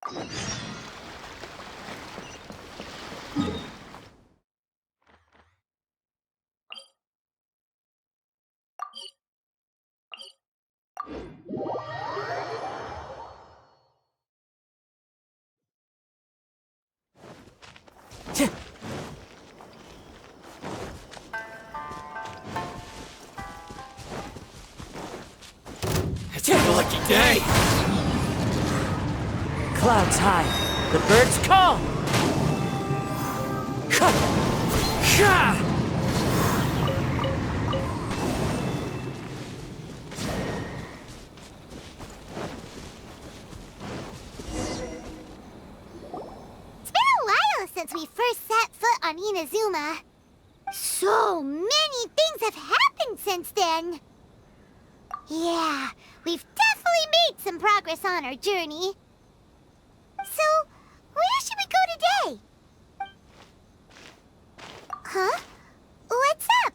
It's a lucky day! Clouds high, the birds call! It's been a while since we first set foot on Inazuma. So many things have happened since then. Yeah, we've definitely made some progress on our journey. So, where should we go today? Huh? What's up?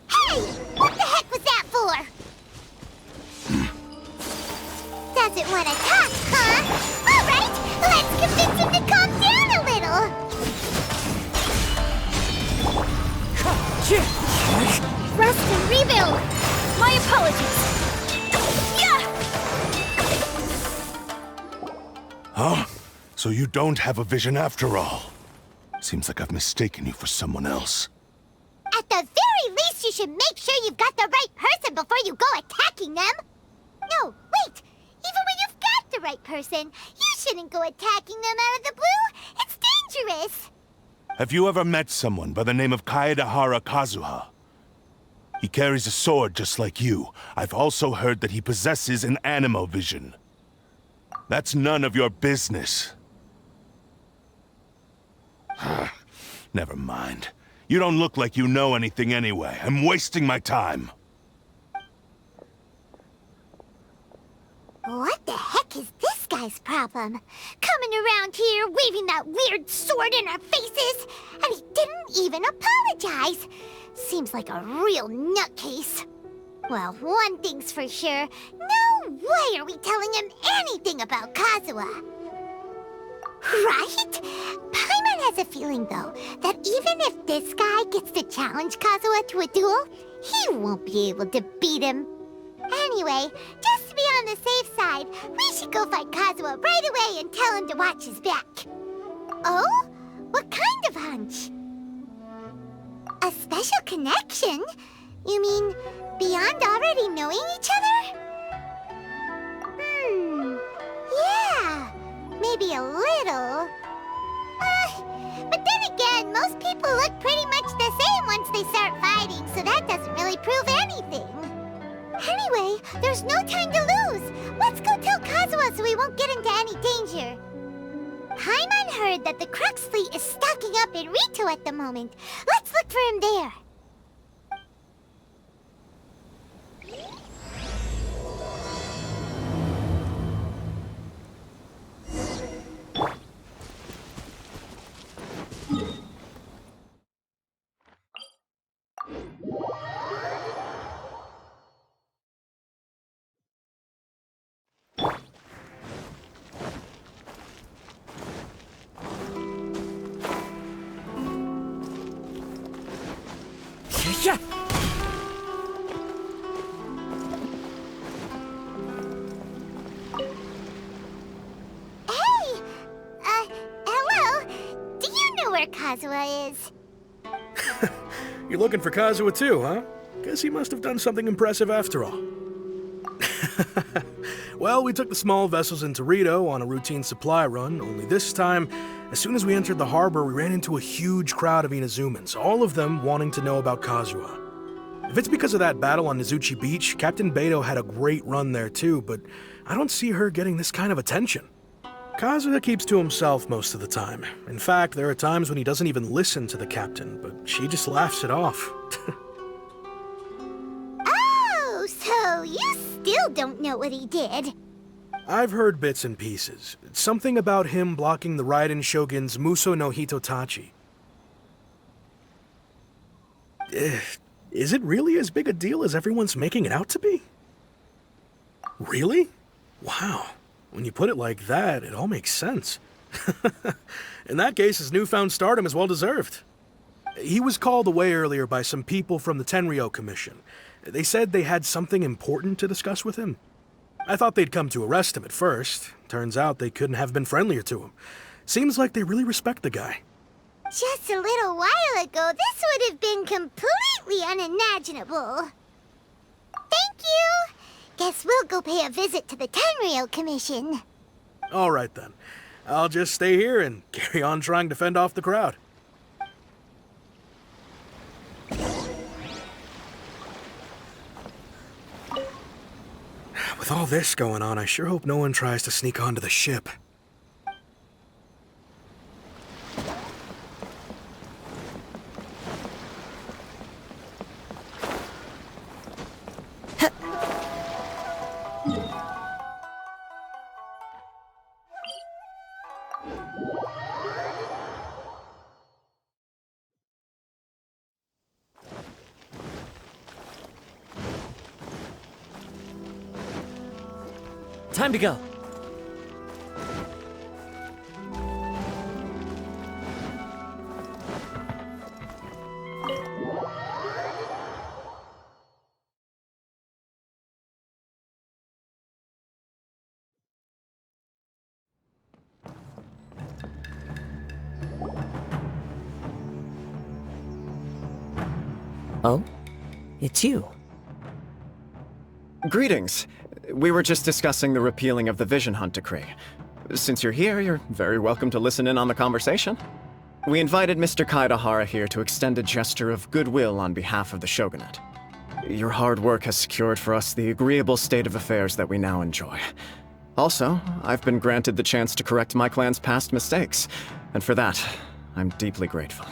Hey! What the heck was that for? Doesn't want to talk, huh? All right, let's convince him to calm down a little. Rest and rebuild! My apologies! Huh? So you don't have a vision after all? Seems like I've mistaken you for someone else. At the very least, you should make sure you've got the right person before you go attacking them. No, wait! Even when you've got the right person, you shouldn't go attacking them out of the blue. It's dangerous. Have you ever met someone by the name of Kaedahara Kazuha? He carries a sword just like you. I've also heard that he possesses an animo vision. That's none of your business. Never mind. You don't look like you know anything anyway. I'm wasting my time. What the heck is this guy's problem? Coming around here, waving that weird sword in our faces, and he didn't even apologize. Seems like a real nutcase. Well, one thing's for sure. No way are we telling him anything about Kazuha. Right? Paimon has a feeling, though, that even if this guy gets to challenge Kazuha to a duel, he won't be able to beat him. Anyway, just to be on the safe side, we should go find Kazuha right away and tell him to watch his back. Oh? What kind of hunch? A special connection? You mean beyond already knowing each other? Yeah, maybe a little. But then again, most people look pretty much the same once they start fighting, so that doesn't really prove anything. Anyway, there's no time to lose. Let's go tell Kazuha so we won't get into any danger. Paimon heard that the Crux fleet is stocking up in Rito at the moment. Let's look for him there. Yeah. Hey! Hello? Do you know where Kazuha is? You're looking for Kazuha too, huh? Guess he must have done something impressive after all. Well, we took the small vessels into Rito on a routine supply run, only this time, as soon as we entered the harbor, we ran into a huge crowd of Inazumans, all of them wanting to know about Kazuha. If it's because of that battle on Nizuchi Beach, Captain Beto had a great run there too, but I don't see her getting this kind of attention. Kazuha keeps to himself most of the time. In fact, there are times when he doesn't even listen to the captain, but she just laughs it off. Oh, so you still don't know what he did? I've heard bits and pieces. Something about him blocking the Raiden Shogun's Muso no Hitotachi. Is it really as big a deal as everyone's making it out to be? Really? Wow. When you put it like that, it all makes sense. In that case, his newfound stardom is well deserved. He was called away earlier by some people from the Tenryou Commission. They said they had something important to discuss with him. I thought they'd come to arrest him at first. Turns out they couldn't have been friendlier to him. Seems like they really respect the guy. Just a little while ago, this would have been completely unimaginable. Thank you! Guess we'll go pay a visit to the Tenryou Commission. All right then. I'll just stay here and carry on trying to fend off the crowd. With all this going on, I sure hope no one tries to sneak onto the ship. Time to go. Oh? It's you. Greetings. We were just discussing the repealing of the Vision Hunt Decree. Since you're here, you're very welcome to listen in on the conversation. We invited Mr. Kaedahara here to extend a gesture of goodwill on behalf of the Shogunate. Your hard work has secured for us the agreeable state of affairs that we now enjoy. Also, I've been granted the chance to correct my clan's past mistakes, and for that, I'm deeply grateful.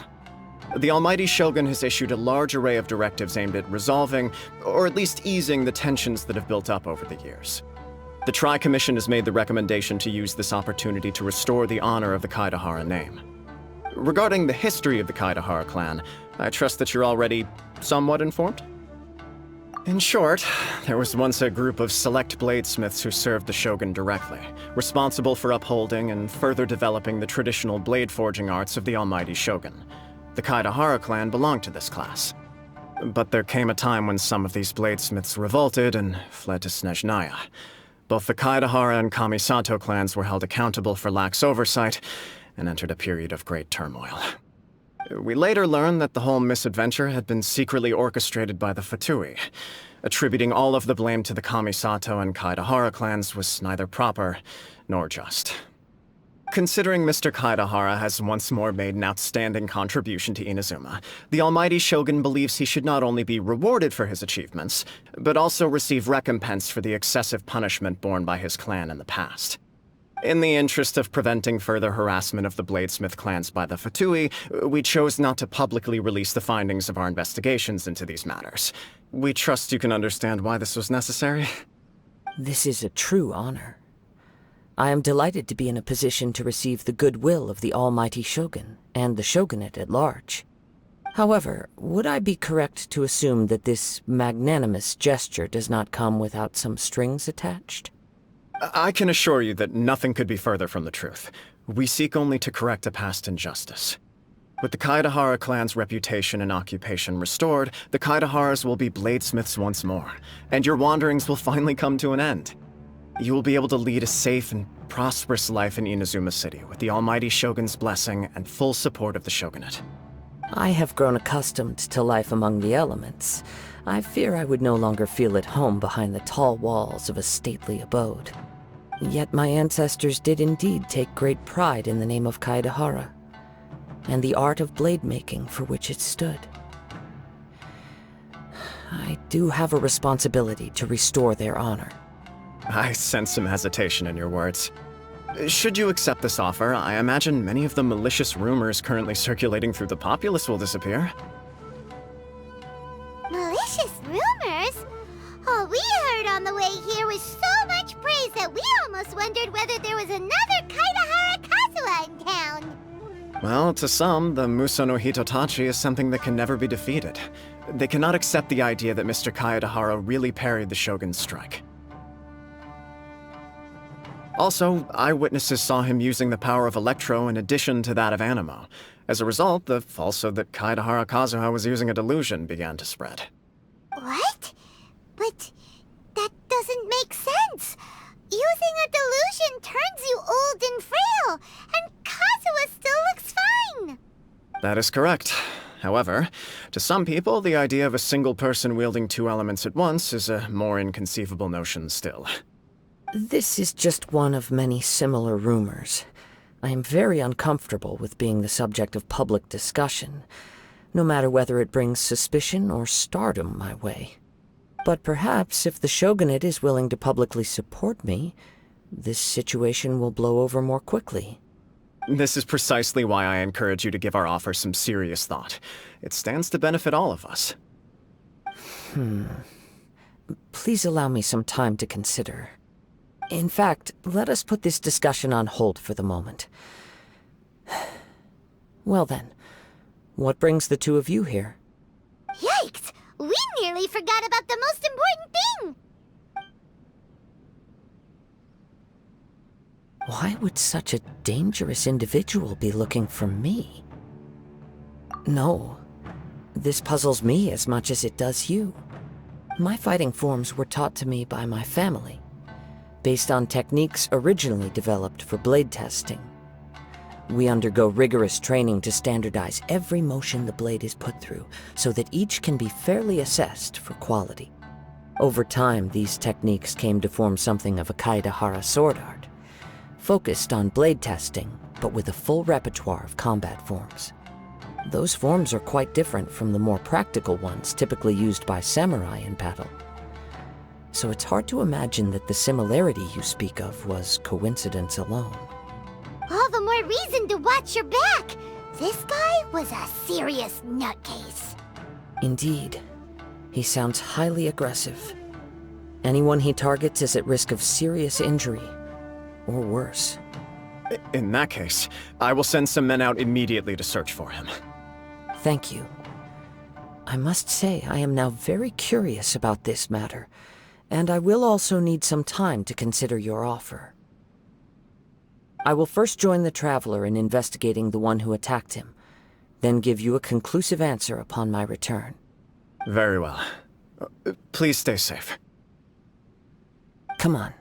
The Almighty Shogun has issued a large array of directives aimed at resolving, or at least easing, the tensions that have built up over the years. The Tri-Commission has made the recommendation to use this opportunity to restore the honor of the Kaedahara name. Regarding the history of the Kaedahara clan, I trust that you're already somewhat informed? In short, there was once a group of select bladesmiths who served the Shogun directly, responsible for upholding and further developing the traditional blade forging arts of the Almighty Shogun. The Kaedahara clan belonged to this class. But there came a time when some of these bladesmiths revolted and fled to Snezhnaya. Both the Kaedahara and Kamisato clans were held accountable for lax oversight and entered a period of great turmoil. We later learned that the whole misadventure had been secretly orchestrated by the Fatui. Attributing all of the blame to the Kamisato and Kaedahara clans was neither proper nor just. Considering Mr. Kaedahara has once more made an outstanding contribution to Inazuma, the Almighty Shogun believes he should not only be rewarded for his achievements, but also receive recompense for the excessive punishment borne by his clan in the past. In the interest of preventing further harassment of the bladesmith clans by the Fatui, we chose not to publicly release the findings of our investigations into these matters. We trust you can understand why this was necessary. This is a true honor. I am delighted to be in a position to receive the goodwill of the Almighty Shogun and the Shogunate at large. However, would I be correct to assume that this magnanimous gesture does not come without some strings attached? I can assure you that nothing could be further from the truth. We seek only to correct a past injustice. With the Kaedahara clan's reputation and occupation restored, the Kaedaharas will be bladesmiths once more, and your wanderings will finally come to an end. You will be able to lead a safe and prosperous life in Inazuma City with the Almighty Shogun's blessing and full support of the Shogunate. I have grown accustomed to life among the elements. I fear I would no longer feel at home behind the tall walls of a stately abode. Yet my ancestors did indeed take great pride in the name of Kaedahara, and the art of blade making for which it stood. I do have a responsibility to restore their honor. I sense some hesitation in your words. Should you accept this offer, I imagine many of the malicious rumors currently circulating through the populace will disappear. Malicious rumors? All we heard on the way here was so much praise that we almost wondered whether there was another Kaedahara Kazuha in town. Well, to some, the Muso no Hitotachi is something that can never be defeated. They cannot accept the idea that Mr. Kaedahara really parried the Shogun's strike. Also, eyewitnesses saw him using the power of Electro in addition to that of Animo. As a result, the falsehood that Kaedahara Kazuha was using a delusion began to spread. What? But that doesn't make sense. Using a delusion turns you old and frail, and Kazuha still looks fine. That is correct. However, to some people, the idea of a single person wielding two elements at once is a more inconceivable notion still. This is just one of many similar rumors. I am very uncomfortable with being the subject of public discussion, no matter whether it brings suspicion or stardom my way. But perhaps if the Shogunate is willing to publicly support me, this situation will blow over more quickly. This is precisely why I encourage you to give our offer some serious thought. It stands to benefit all of us. Please allow me some time to consider. In fact, let us put this discussion on hold for the moment. Well then, what brings the two of you here? Yikes! We nearly forgot about the most important thing! Why would such a dangerous individual be looking for me? No, this puzzles me as much as it does you. My fighting forms were taught to me by my family, based on techniques originally developed for blade testing. We undergo rigorous training to standardize every motion the blade is put through, so that each can be fairly assessed for quality. Over time, these techniques came to form something of a Kaedahara sword art, focused on blade testing, but with a full repertoire of combat forms. Those forms are quite different from the more practical ones typically used by samurai in battle. So it's hard to imagine that the similarity you speak of was coincidence alone. All the more reason to watch your back! This guy was a serious nutcase. Indeed. He sounds highly aggressive. Anyone he targets is at risk of serious injury, or worse. In that case, I will send some men out immediately to search for him. Thank you. I must say I am now very curious about this matter, and I will also need some time to consider your offer. I will first join the Traveler in investigating the one who attacked him, then give you a conclusive answer upon my return. Very well. Please stay safe. Come on.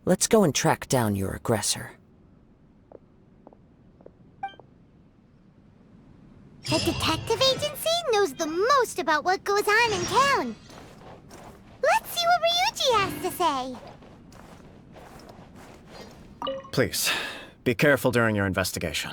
Let's go and track down your aggressor. The detective agency knows the most about what goes on in town. Let's see what Ryuji has to say. Please, be careful during your investigation.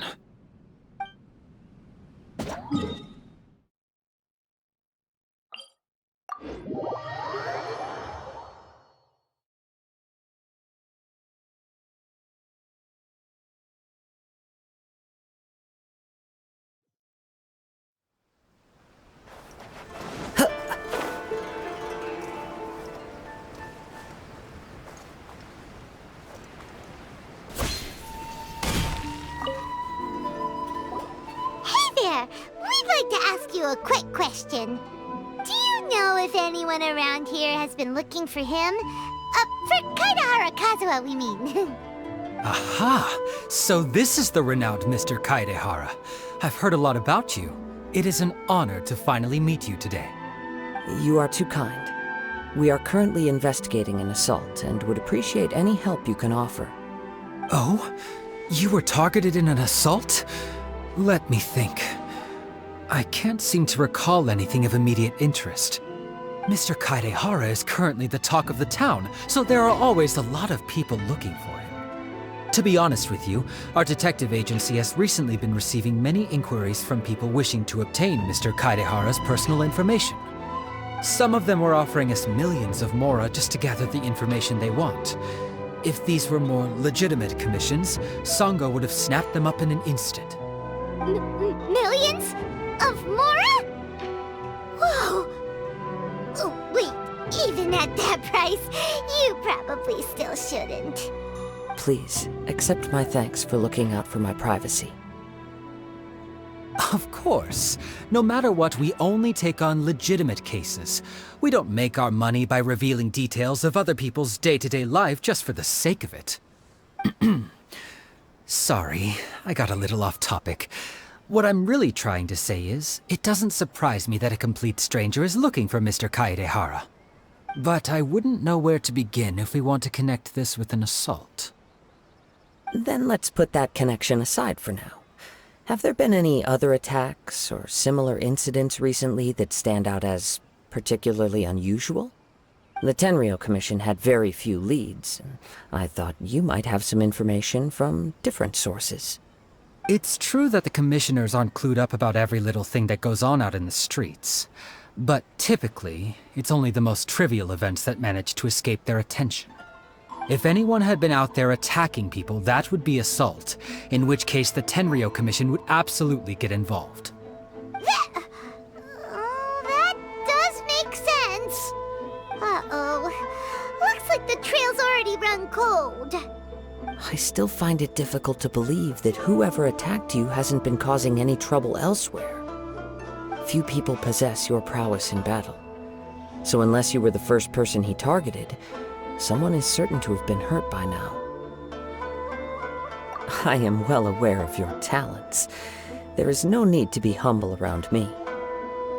We'd like to ask you a quick question. Do you know if anyone around here has been looking for him? For Kaedahara Kazuha, we mean. Aha! So this is the renowned Mr. Kaedahara. I've heard a lot about you. It is an honor to finally meet you today. You are too kind. We are currently investigating an assault and would appreciate any help you can offer. Oh? You were targeted in an assault? Let me think. I can't seem to recall anything of immediate interest. Mr. Kaedahara is currently the talk of the town, so there are always a lot of people looking for him. To be honest with you, our detective agency has recently been receiving many inquiries from people wishing to obtain Mr. Kaedahara's personal information. Some of them were offering us millions of mora just to gather the information they want. If these were more legitimate commissions, Sango would have snapped them up in an instant. Millions? Of mora? Whoa! Oh, wait, even at that price, you probably still shouldn't. Please, accept my thanks for looking out for my privacy. Of course. No matter what, we only take on legitimate cases. We don't make our money by revealing details of other people's day-to-day life just for the sake of it. Sorry, I got a little off topic. What I'm really trying to say is, it doesn't surprise me that a complete stranger is looking for Mr. Kaedehara. But I wouldn't know where to begin if we want to connect this with an assault. Then let's put that connection aside for now. Have there been any other attacks or similar incidents recently that stand out as particularly unusual? The Tenryou Commission had very few leads, and I thought you might have some information from different sources. It's true that the commissioners aren't clued up about every little thing that goes on out in the streets. But typically, it's only the most trivial events that manage to escape their attention. If anyone had been out there attacking people, that would be assault, in which case the Tenryou Commission would absolutely get involved. That does make sense. Uh-oh. Looks like the trail's already run cold. I still find it difficult to believe that whoever attacked you hasn't been causing any trouble elsewhere. Few people possess your prowess in battle. So unless you were the first person he targeted, someone is certain to have been hurt by now. I am well aware of your talents. There is no need to be humble around me.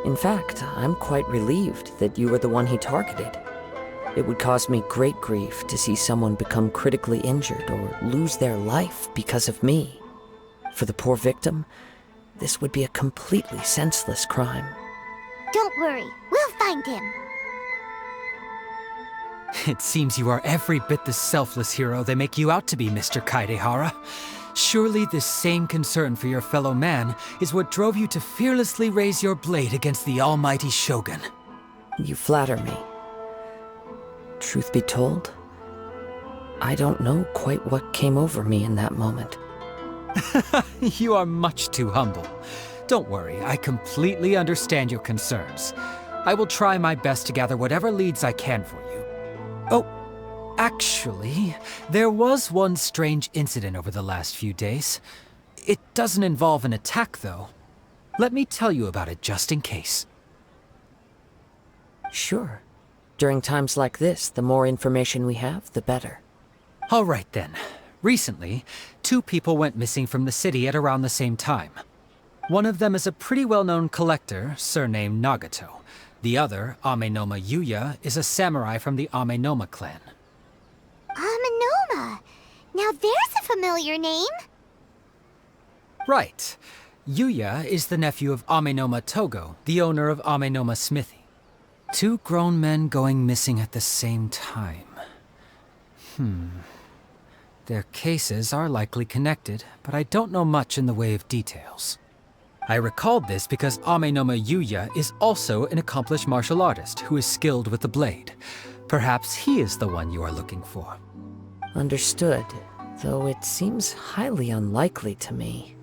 In fact, I'm quite relieved that you were the one he targeted. It would cause me great grief to see someone become critically injured or lose their life because of me. For the poor victim, this would be a completely senseless crime. Don't worry, we'll find him. It seems you are every bit the selfless hero they make you out to be, Mr. Kaedehara. Surely this same concern for your fellow man is what drove you to fearlessly raise your blade against the almighty Shogun. You flatter me. Truth be told, I don't know quite what came over me in that moment. You are much too humble. Don't worry, I completely understand your concerns. I will try my best to gather whatever leads I can for you. Oh, actually, there was one strange incident over the last few days. It doesn't involve an attack, though. Let me tell you about it just in case. Sure. During times like this, the more information we have, the better. All right then. Recently, 2 people went missing from the city at around the same time. One of them is a pretty well-known collector, surnamed Nagato. The other, Amenoma Yuya, is a samurai from the Amenoma clan. Amenoma! Now there's a familiar name. Right. Yuya is the nephew of Amenoma Togo, the owner of Amenoma Smithy. 2 grown men going missing at the same time. Their cases are likely connected, but I don't know much in the way of details. I recalled this because Amenoma Yuya is also an accomplished martial artist who is skilled with the blade. Perhaps he is the one you are looking for. Understood, though it seems highly unlikely to me.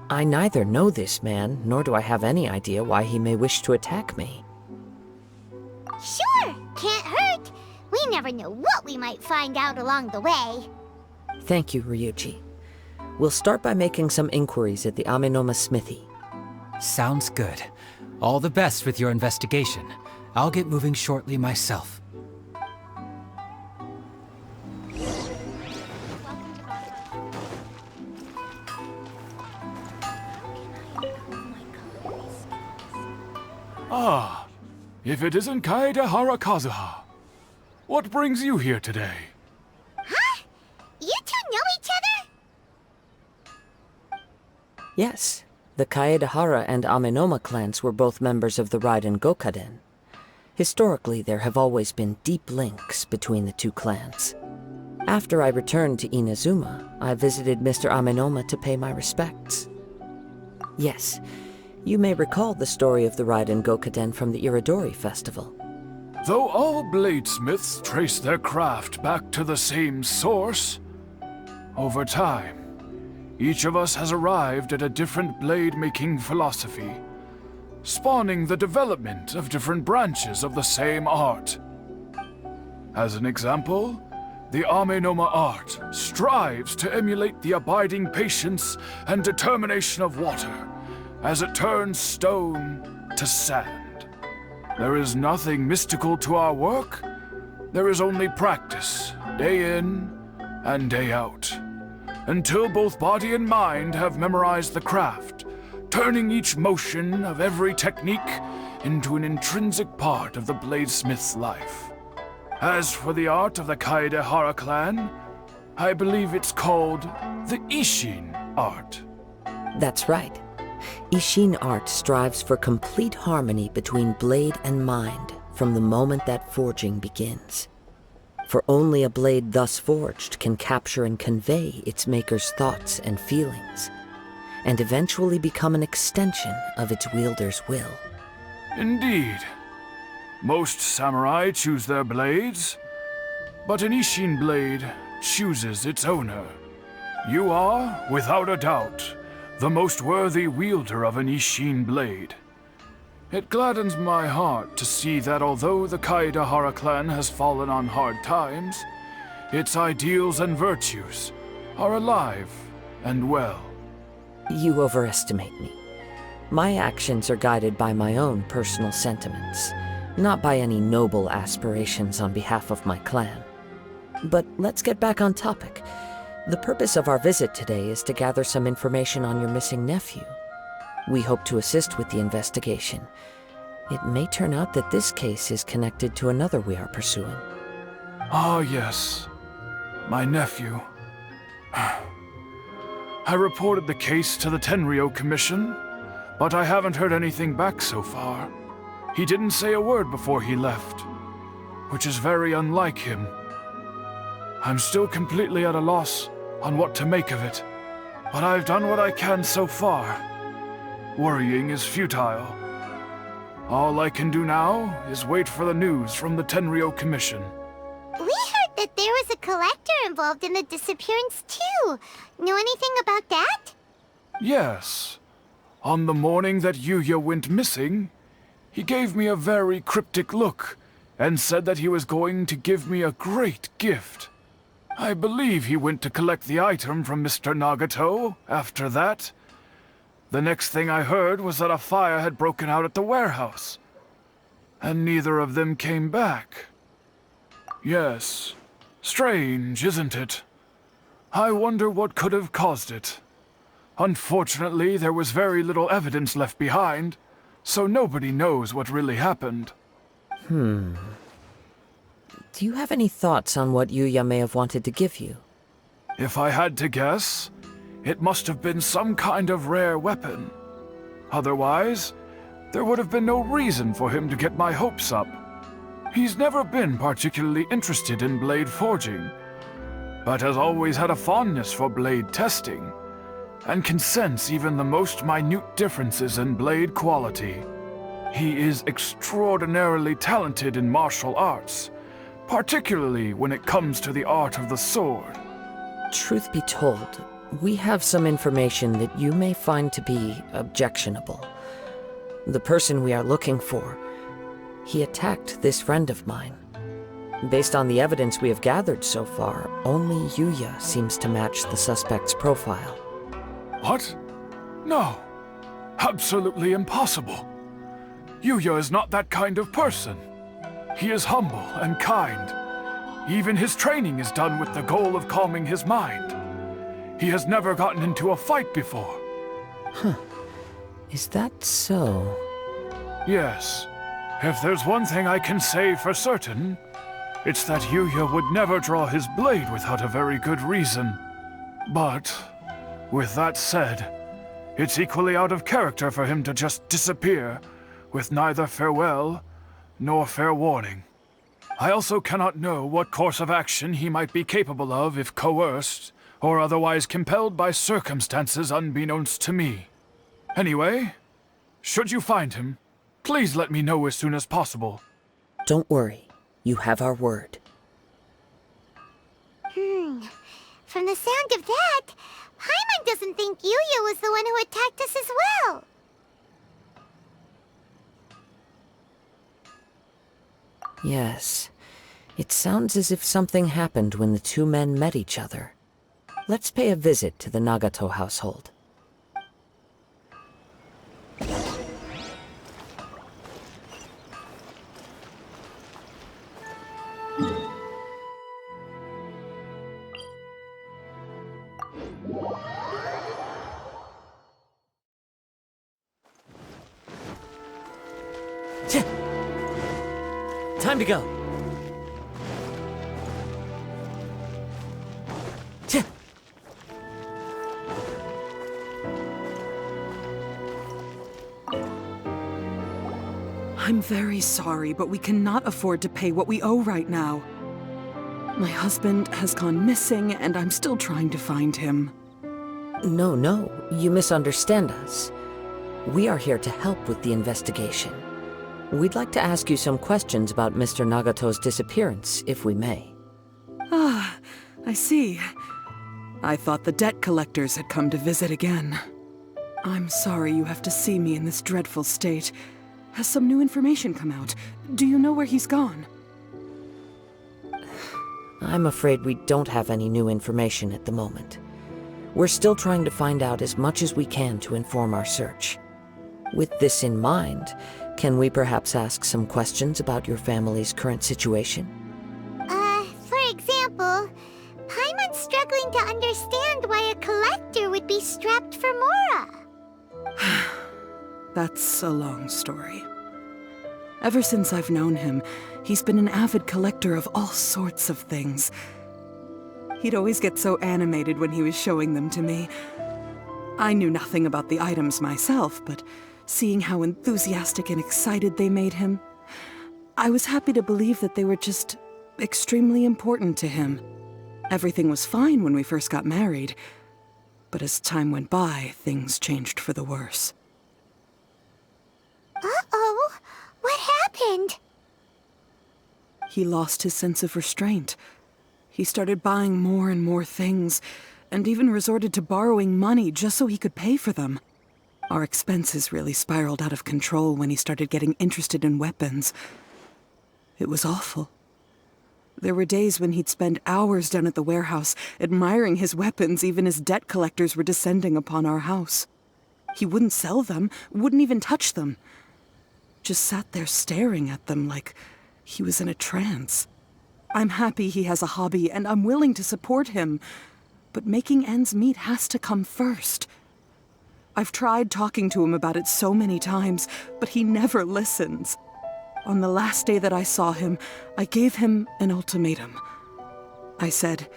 I neither know this man, nor do I have any idea why he may wish to attack me. Sure, can't hurt. We never know what we might find out along the way. Thank you, Ryuji. We'll start by making some inquiries at the Amenoma Smithy. Sounds good. All the best with your investigation. I'll get moving shortly myself. Ah, if it isn't Kaedehara Kazuha. What brings you here today? Huh? You two know each other? Yes, the Kaedehara and Amenoma clans were both members of the Raiden Gokaden. Historically, there have always been deep links between the 2 clans. After I returned to Inazuma, I visited Mr. Amenoma to pay my respects. Yes, you may recall the story of the Raiden Gokaden from the Iridori Festival. Though all bladesmiths trace their craft back to the same source, over time, each of us has arrived at a different blade-making philosophy, spawning the development of different branches of the same art. As an example, the Amenoma art strives to emulate the abiding patience and determination of water, as it turns stone to sand. There is nothing mystical to our work. There is only practice, day in and day out, until both body and mind have memorized the craft, turning each motion of every technique into an intrinsic part of the bladesmith's life. As for the art of the Kaedehara clan, I believe it's called the Ishin art. That's right. Ishin art strives for complete harmony between blade and mind from the moment that forging begins. For only a blade thus forged can capture and convey its maker's thoughts and feelings, and eventually become an extension of its wielder's will. Indeed. Most samurai choose their blades, but an Ishin blade chooses its owner. You are, without a doubt, the most worthy wielder of an Ishin blade. It gladdens my heart to see that although the Kaedehara clan has fallen on hard times, its ideals and virtues are alive and well. You overestimate me. My actions are guided by my own personal sentiments, not by any noble aspirations on behalf of my clan. But let's get back on topic. The purpose of our visit today is to gather some information on your missing nephew. We hope to assist with the investigation. It may turn out that this case is connected to another we are pursuing. Ah, yes. My nephew. I reported the case to the Tenryo Commission, but I haven't heard anything back so far. He didn't say a word before he left, which is very unlike him. I'm still completely at a loss on what to make of it, but I've done what I can so far. Worrying is futile. All I can do now is wait for the news from the Tenryo Commission. We heard that there was a collector involved in the disappearance too. Know anything about that? Yes. On the morning that Yuya went missing, he gave me a very cryptic look and said that he was going to give me a great gift. I believe he went to collect the item from Mr. Nagato after that. The next thing I heard was that a fire had broken out at the warehouse, and neither of them came back. Yes, strange, isn't it? I wonder what could have caused it. Unfortunately, there was very little evidence left behind, so nobody knows what really happened. Do you have any thoughts on what Yuya may have wanted to give you? If I had to guess, it must have been some kind of rare weapon. Otherwise, there would have been no reason for him to get my hopes up. He's never been particularly interested in blade forging, but has always had a fondness for blade testing, and can sense even the most minute differences in blade quality. He is extraordinarily talented in martial arts, particularly when it comes to the art of the sword. Truth be told, we have some information that you may find to be objectionable. The person we are looking for, he attacked this friend of mine. Based on the evidence we have gathered so far, only Yuya seems to match the suspect's profile. What? No. Absolutely impossible. Yuya is not that kind of person. He is humble and kind. Even his training is done with the goal of calming his mind. He has never gotten into a fight before. Is that so? Yes. If there's one thing I can say for certain, it's that Yuya would never draw his blade without a very good reason. But, with that said, it's equally out of character for him to just disappear, with neither farewell nor fair warning. I also cannot know what course of action he might be capable of if coerced, or otherwise compelled by circumstances unbeknownst to me. Anyway, should you find him, please let me know as soon as possible. Don't worry. You have our word. From the sound of that, Paimon doesn't think Yuya was the one who attacked us as well. Yes. It sounds as if something happened when the two men met each other. Let's pay a visit to the Nagato household. Time to go. I'm very sorry, but we cannot afford to pay what we owe right now. My husband has gone missing, and I'm still trying to find him. No, you misunderstand us. We are here to help with the investigation. We'd like to ask you some questions about Mr. Nagato's disappearance, if we may. Ah, I see. I thought the debt collectors had come to visit again. I'm sorry you have to see me in this dreadful state. Has some new information come out? Do you know where he's gone? I'm afraid we don't have any new information at the moment. We're still trying to find out as much as we can to inform our search. With this in mind, can we perhaps ask some questions about your family's current situation? For example, Paimon's struggling to understand why a collector would be strapped for Mora. That's a long story. Ever since I've known him, he's been an avid collector of all sorts of things. He'd always get so animated when he was showing them to me. I knew nothing about the items myself, but seeing how enthusiastic and excited they made him, I was happy to believe that they were just extremely important to him. Everything was fine when we first got married, but as time went by, things changed for the worse. Uh-oh, what happened? He lost his sense of restraint. He started buying more and more things, and even resorted to borrowing money just so he could pay for them. Our expenses really spiraled out of control when he started getting interested in weapons. It was awful. There were days when he'd spend hours down at the warehouse, admiring his weapons even as debt collectors were descending upon our house. He wouldn't sell them, wouldn't even touch them. Just sat there staring at them like he was in a trance. I'm happy he has a hobby, and I'm willing to support him. But making ends meet has to come first. I've tried talking to him about it so many times, but he never listens. On the last day that I saw him, I gave him an ultimatum. I said,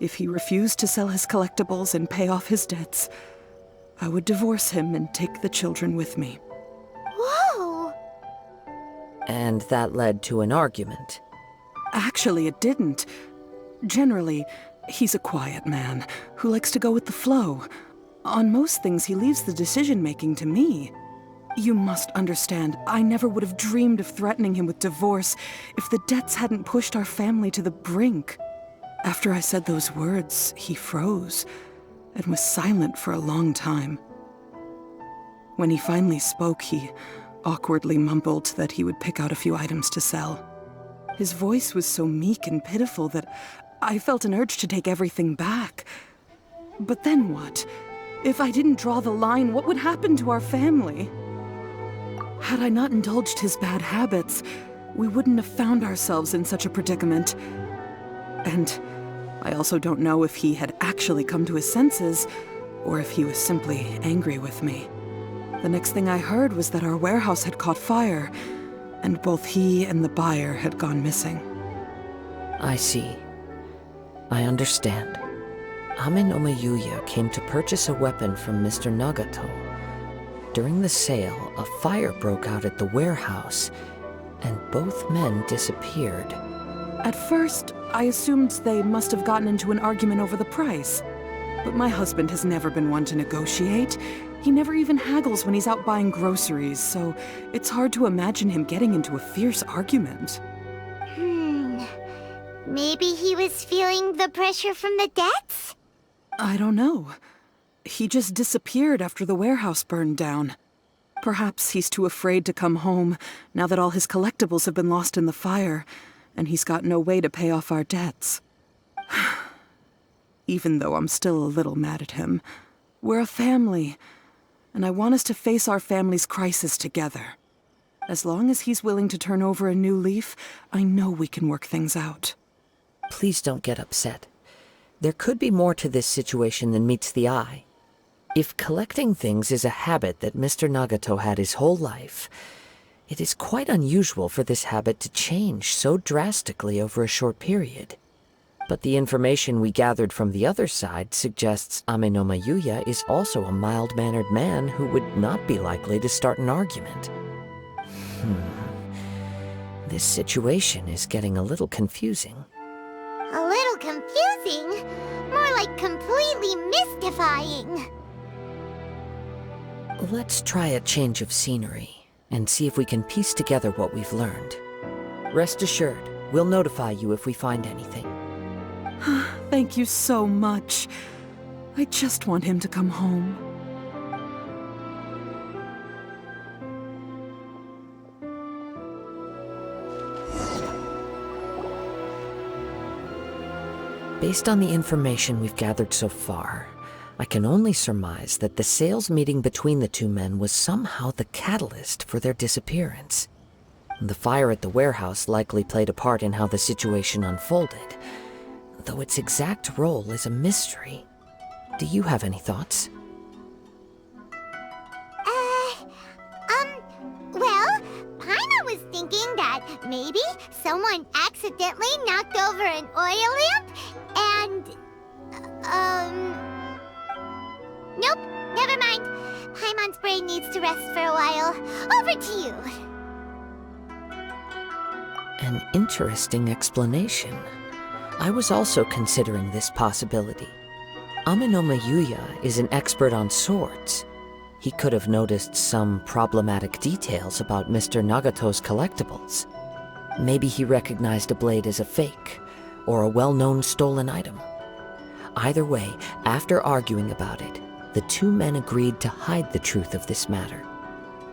if he refused to sell his collectibles and pay off his debts, I would divorce him and take the children with me. Whoa! And that led to an argument. Actually, it didn't. Generally, he's a quiet man who likes to go with the flow. On most things, he leaves the decision-making to me. You must understand, I never would have dreamed of threatening him with divorce if the debts hadn't pushed our family to the brink. After I said those words, he froze and was silent for a long time. When he finally spoke, he awkwardly mumbled that he would pick out a few items to sell. His voice was so meek and pitiful that I felt an urge to take everything back. But then what? If I didn't draw the line, what would happen to our family? Had I not indulged his bad habits, we wouldn't have found ourselves in such a predicament. And I also don't know if he had actually come to his senses, or if he was simply angry with me. The next thing I heard was that our warehouse had caught fire, and both he and the buyer had gone missing. I see. I understand. Amin Omayuya came to purchase a weapon from Mr. Nagato. During the sale, a fire broke out at the warehouse, and both men disappeared. At first, I assumed they must have gotten into an argument over the price. But my husband has never been one to negotiate. He never even haggles when he's out buying groceries, so it's hard to imagine him getting into a fierce argument. Maybe he was feeling the pressure from the debts? I don't know. He just disappeared after the warehouse burned down. Perhaps he's too afraid to come home now that all his collectibles have been lost in the fire, and he's got no way to pay off our debts. Even though I'm still a little mad at him, we're a family, and I want us to face our family's crisis together. As long as he's willing to turn over a new leaf, I know we can work things out. Please don't get upset. there could be more to this situation than meets the eye. If collecting things is a habit that Mr. Nagato had his whole life, it is quite unusual for this habit to change so drastically over a short period. But the information we gathered from the other side suggests Amenoma Yuya is also a mild-mannered man who would not be likely to start an argument. This situation is getting a little confusing. A little confusing? More like completely mystifying. Let's try a change of scenery and see if we can piece together what we've learned. Rest assured, we'll notify you if we find anything. Thank you so much. I just want him to come home. Based on the information we've gathered so far, I can only surmise that the sales meeting between the two men was somehow the catalyst for their disappearance. The fire at the warehouse likely played a part in how the situation unfolded, though its exact role is a mystery. Do you have any thoughts? Well, Paimon was thinking that maybe someone accidentally knocked over an oil lamp and, nope, never mind. Paimon's brain needs to rest for a while. Over to you. An interesting explanation. I was also considering this possibility. Amenoma Yuya is an expert on swords. He could have noticed some problematic details about Mr. Nagato's collectibles. Maybe he recognized a blade as a fake, or a well-known stolen item. Either way, after arguing about it, the two men agreed to hide the truth of this matter.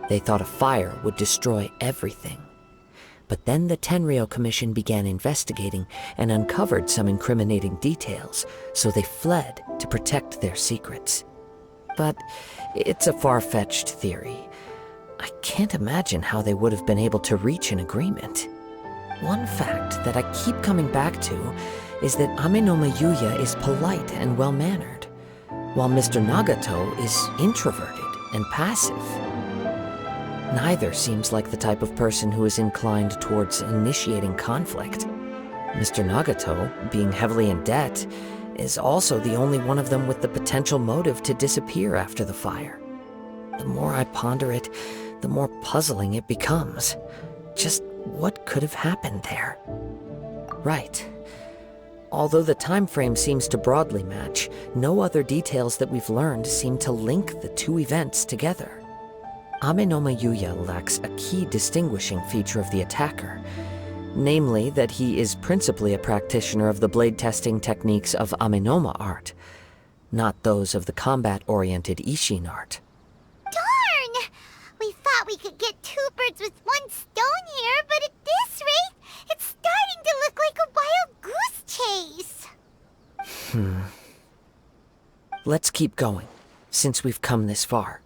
They thought a fire would destroy everything. But then the Tenryo Commission began investigating and uncovered some incriminating details, so they fled to protect their secrets. But it's a far-fetched theory. I can't imagine how they would have been able to reach an agreement. One fact that I keep coming back to is that Amenoma Yuya is polite and well-mannered, while Mr. Nagato is introverted and passive. Neither seems like the type of person who is inclined towards initiating conflict. Mr. Nagato, being heavily in debt, is also the only one of them with the potential motive to disappear after the fire. The more I ponder it, the more puzzling it becomes. Just what could have happened there? Right. Although the time frame seems to broadly match, no other details that we've learned seem to link the two events together. Amenoma Yuya lacks a key distinguishing feature of the attacker, namely that he is principally a practitioner of the blade testing techniques of Amenoma art, not those of the combat-oriented Ishin art. Darn! We thought we could get two birds with one stone here, but at this rate, it's starting to look like a wild goose chase. Let's keep going, since we've come this far.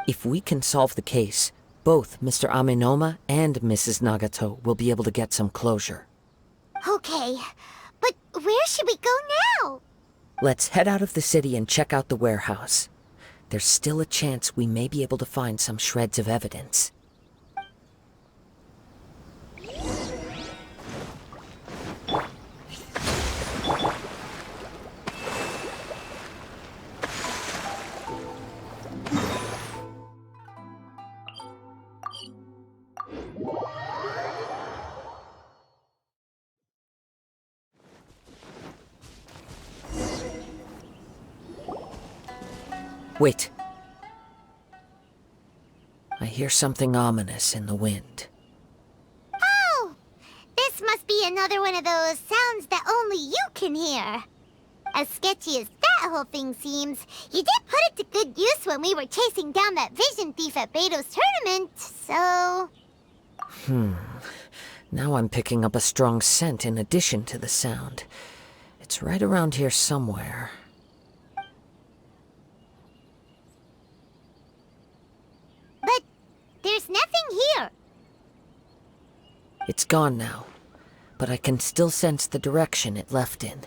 If we can solve the case, both Mr. Amenoma and Mrs. Nagato will be able to get some closure. Okay, but where should we go now? Let's head out of the city and check out the warehouse. There's still a chance we may be able to find some shreds of evidence. Wait. I hear something ominous in the wind. Oh! This must be another one of those sounds that only you can hear. As sketchy as that whole thing seems, you did put it to good use when we were chasing down that vision thief at Beto's tournament, so... Now I'm picking up a strong scent in addition to the sound. It's right around here somewhere. But there's nothing here. It's gone now, but I can still sense the direction it left in.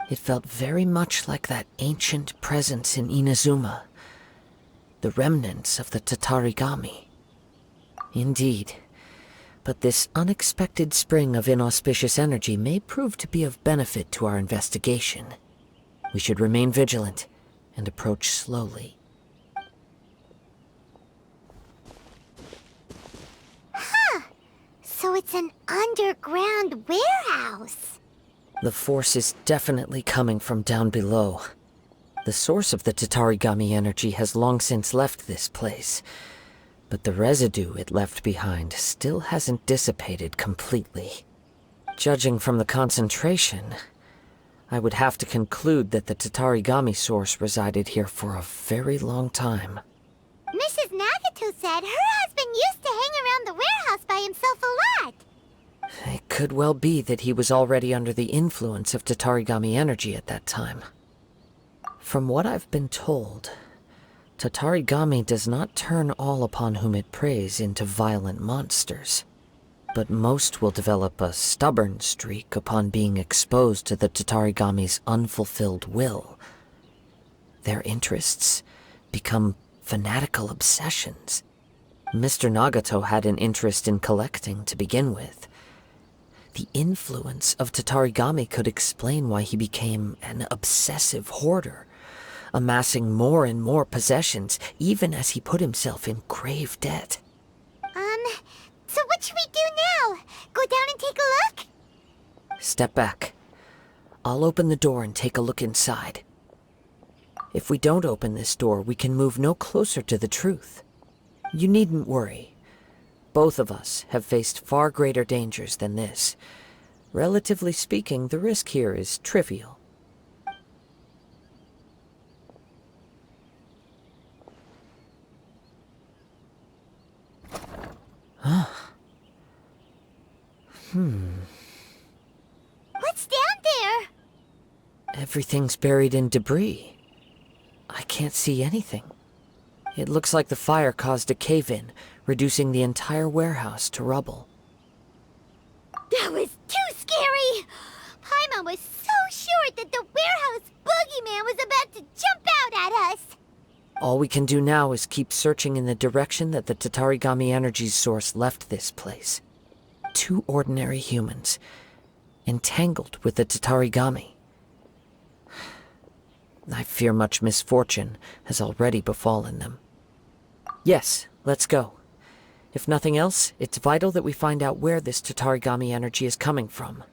It felt very much like that ancient presence in Inazuma. The remnants of the Tatarigami. Indeed. But this unexpected spring of inauspicious energy may prove to be of benefit to our investigation. We should remain vigilant and approach slowly. So it's an underground warehouse. The force is definitely coming from down below. The source of the Tatarigami energy has long since left this place, but the residue it left behind still hasn't dissipated completely. Judging from the concentration, I would have to conclude that the Tatarigami source resided here for a very long time. Mrs. Nagato said her husband used to hang around the warehouse by himself a lot. It could well be that he was already under the influence of Tatarigami energy at that time. From what I've been told, Tatarigami does not turn all upon whom it preys into violent monsters, but most will develop a stubborn streak upon being exposed to the Tatarigami's unfulfilled will. Their interests become fanatical obsessions. Mr. Nagato had an interest in collecting to begin with. The influence of Tatarigami could explain why he became an obsessive hoarder, amassing more and more possessions, even as he put himself in grave debt. So what should we do now? Go down and take a look? Step back. I'll open the door and take a look inside. If we don't open this door, we can move no closer to the truth. You needn't worry. Both of us have faced far greater dangers than this. Relatively speaking, the risk here is trivial. What's down there? Everything's buried in debris. I can't see anything. It looks like the fire caused a cave-in, reducing the entire warehouse to rubble. That was too scary! Paimon was so sure that the warehouse boogeyman was about to jump out at us! All we can do now is keep searching in the direction that the Tatarigami energy's source left this place. 2 ordinary humans, entangled with the Tatarigami. I fear much misfortune has already befallen them. Yes, let's go. If nothing else, it's vital that we find out where this Tatarigami energy is coming from.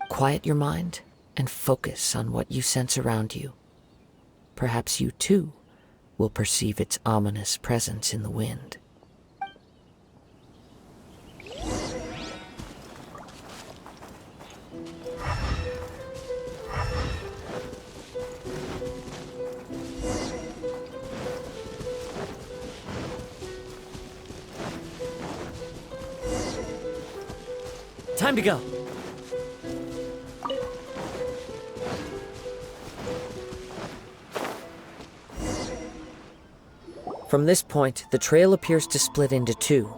Quiet your mind and focus on what you sense around you. Perhaps you too will perceive its ominous presence in the wind. Time to go. From this point, the trail appears to split into 2.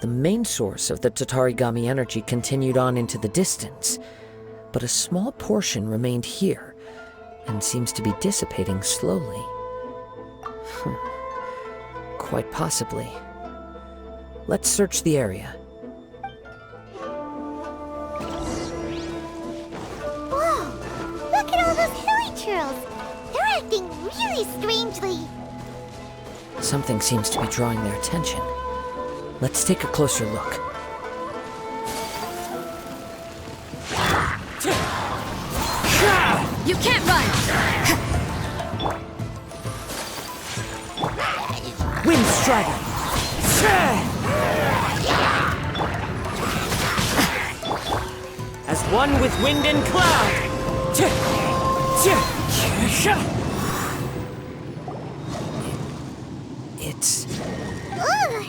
The main source of the Tatarigami energy continued on into the distance, but a small portion remained here and seems to be dissipating slowly. Quite possibly. Let's search the area. Look at all those hilly churls! They're acting really strangely. Something seems to be drawing their attention. Let's take a closer look. You can't run! Wind Strider! As one with wind and cloud! It's... Ugh!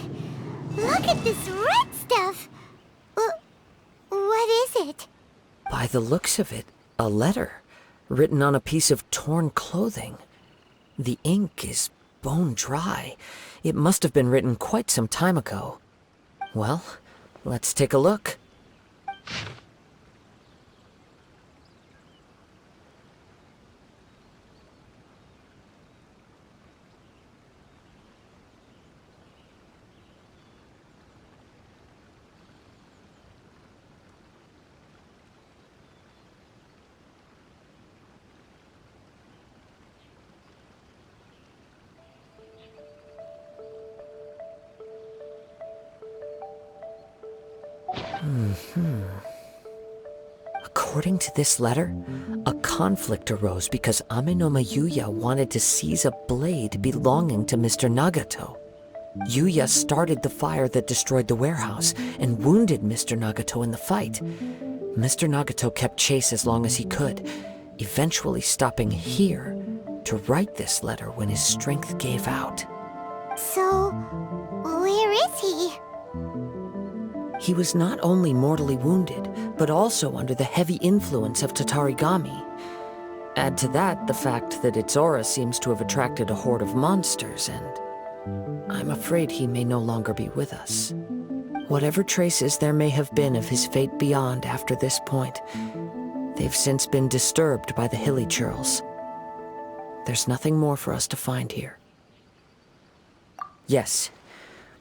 Look at this red stuff! What is it? By the looks of it, a letter written on a piece of torn clothing. The ink is bone dry. It must have been written quite some time ago. Well, let's take a look. According to this letter, a conflict arose because Ame no Yuya wanted to seize a blade belonging to Mr. Nagato. Yuya started the fire that destroyed the warehouse and wounded Mr. Nagato in the fight. Mr. Nagato kept chase as long as he could, eventually stopping here to write this letter when his strength gave out. So, where is he? He was not only mortally wounded, but also under the heavy influence of Tatarigami. Add to that the fact that its aura seems to have attracted a horde of monsters, and I'm afraid he may no longer be with us. Whatever traces there may have been of his fate beyond after this point, they've since been disturbed by the hilly churls. There's nothing more for us to find here. Yes,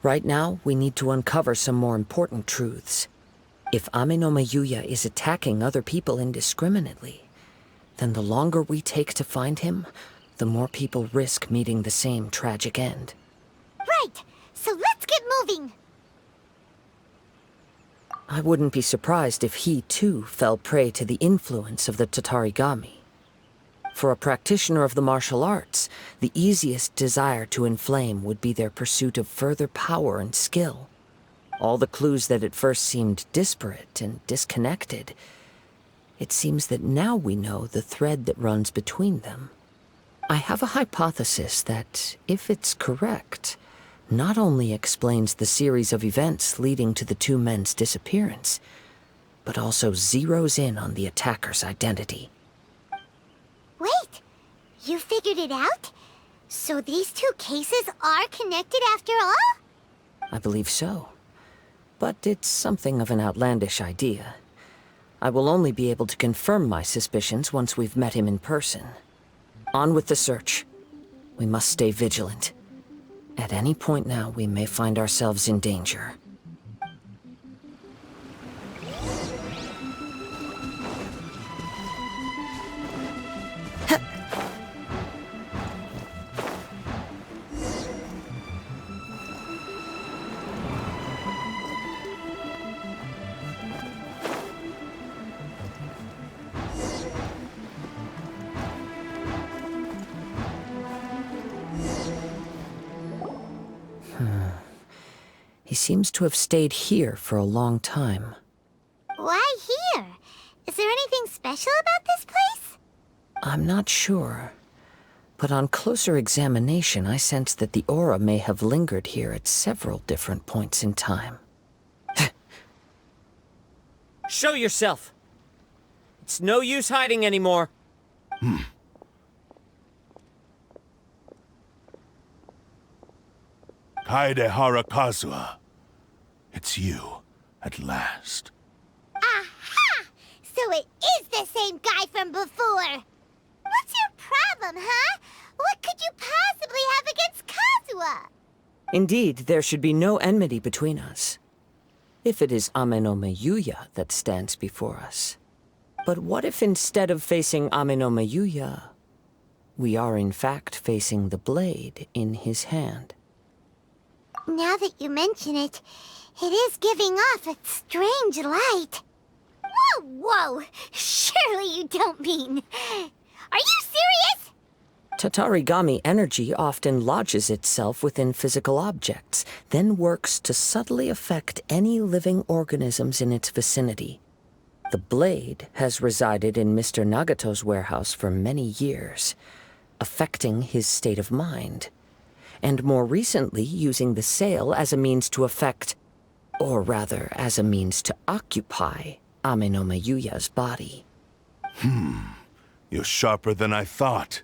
right now we need to uncover some more important truths. If Ame no Yuya is attacking other people indiscriminately, then the longer we take to find him, the more people risk meeting the same tragic end. Right, so let's get moving. I wouldn't be surprised if he, too, fell prey to the influence of the Tatarigami. For a practitioner of the martial arts, the easiest desire to inflame would be their pursuit of further power and skill. All the clues that at first seemed disparate and disconnected, it seems that now we know the thread that runs between them. I have a hypothesis that, if it's correct, not only explains the series of events leading to the two men's disappearance, but also zeroes in on the attacker's identity. Wait, you figured it out? So these two cases are connected after all? I believe so. But it's something of an outlandish idea. I will only be able to confirm my suspicions once we've met him in person. On with the search. We must stay vigilant. At any point now, we may find ourselves in danger. He seems to have stayed here for a long time. Why here? Is there anything special about this place? I'm not sure. But on closer examination, I sense that the aura may have lingered here at several different points in time. Show yourself! It's no use hiding anymore. Kaedehara Kazuha. It's you, at last. Aha! So it is the same guy from before! What's your problem, huh? What could you possibly have against Kazuha? Indeed, there should be no enmity between us. If it is Ame no Yuya that stands before us. But what if instead of facing Ame no Yuya, we are in fact facing the blade in his hand? Now that you mention it, it is giving off a strange light. Whoa, whoa! Surely you don't mean... Are you serious? Tatarigami energy often lodges itself within physical objects, then works to subtly affect any living organisms in its vicinity. The blade has resided in Mr. Nagato's warehouse for many years, affecting his state of mind, and more recently using the sale as a means to affect, or rather as a means to occupy, Ame no Yuya's body. You're sharper than I thought.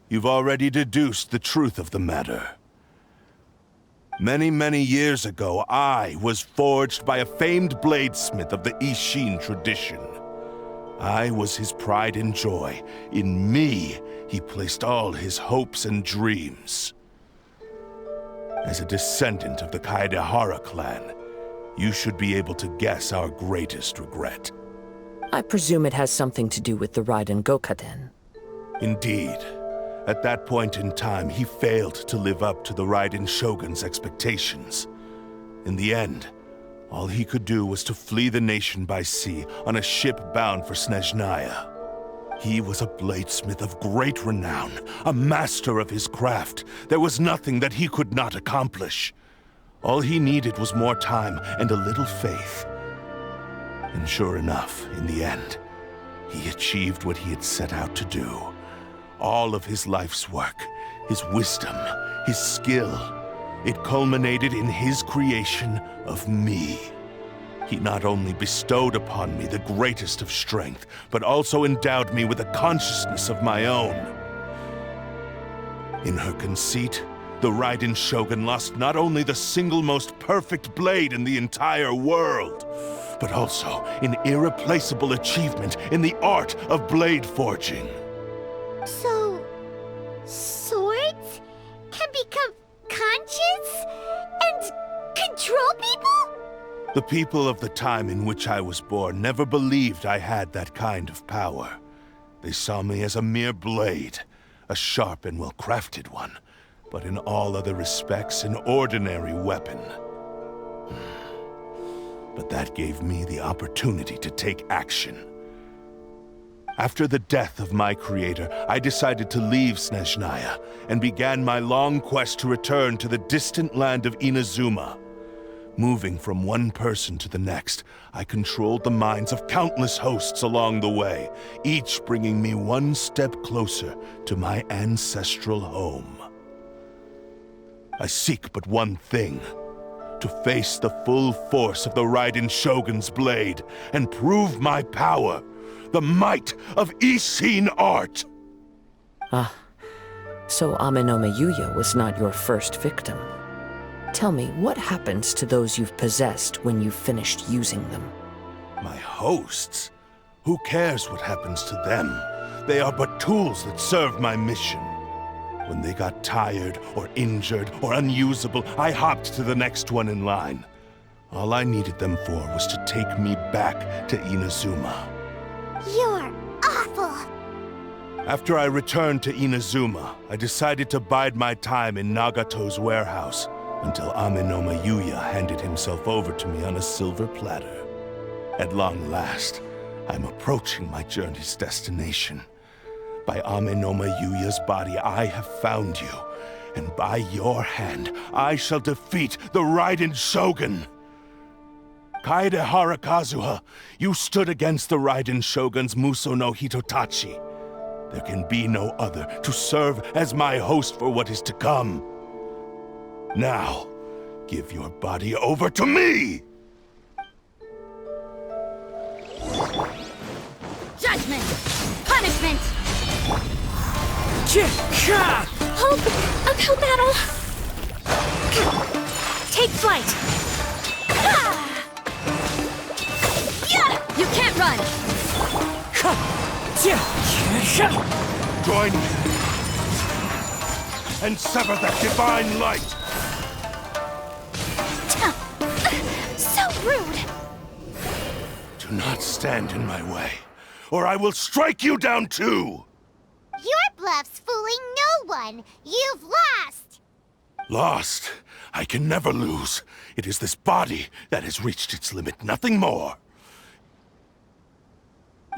You've already deduced the truth of the matter. Many, many years ago, I was forged by a famed bladesmith of the Ishin tradition. I was his pride and joy. In me, he placed all his hopes and dreams. As a descendant of the Kaedehara clan, you should be able to guess our greatest regret. I presume it has something to do with the Raiden Gokaden. Indeed. At that point in time, he failed to live up to the Raiden Shogun's expectations. In the end, All he could do was to flee the nation by sea on a ship bound for Snezhnaya. He was a bladesmith of great renown, a master of his craft. There was nothing that he could not accomplish. All he needed was more time and a little faith. And sure enough, in the end, he achieved what he had set out to do. All of his life's work, his wisdom, his skill, it culminated in his creation of me. He not only bestowed upon me the greatest of strength, but also endowed me with a consciousness of my own. In her conceit, the Raiden Shogun lost not only the single most perfect blade in the entire world, but also an irreplaceable achievement in the art of blade forging. So, swords can become conscious and control people? The people of the time in which I was born never believed I had that kind of power. They saw me as a mere blade, a sharp and well-crafted one, but in all other respects an ordinary weapon. But that gave me the opportunity to take action. After the death of my creator, I decided to leave Snezhnaya and began my long quest to return to the distant land of Inazuma. Moving from one person to the next, I controlled the minds of countless hosts along the way, each bringing me one step closer to my ancestral home. I seek but one thing: to face the full force of the Raiden Shogun's blade and prove my power, the might of Ishin art! So Amenome Yuya was not your first victim. Tell me, what happens to those you've possessed when you've finished using them? My hosts? Who cares what happens to them? They are but tools that serve my mission. When they got tired, or injured, or unusable, I hopped to the next one in line. All I needed them for was to take me back to Inazuma. You're awful! After I returned to Inazuma, I decided to bide my time in Nagato's warehouse until Amenome Yuya handed himself over to me on a silver platter. At long last, I'm approaching my journey's destination. By Amenome Yuya's body, I have found you, and by your hand, I shall defeat the Raiden Shogun! Kaedehara Kazuha, you stood against the Raiden Shogun's Muso no Hitotachi. There can be no other to serve as my host for what is to come. Now, give your body over to me! Judgment! Punishment! Hope uphill battle! Take flight! You can't run! Join me and sever that divine light! So rude! Do not stand in my way, or I will strike you down too! Your bluff's fooling no one! You've lost! Lost? I can never lose. It is this body that has reached its limit, nothing more.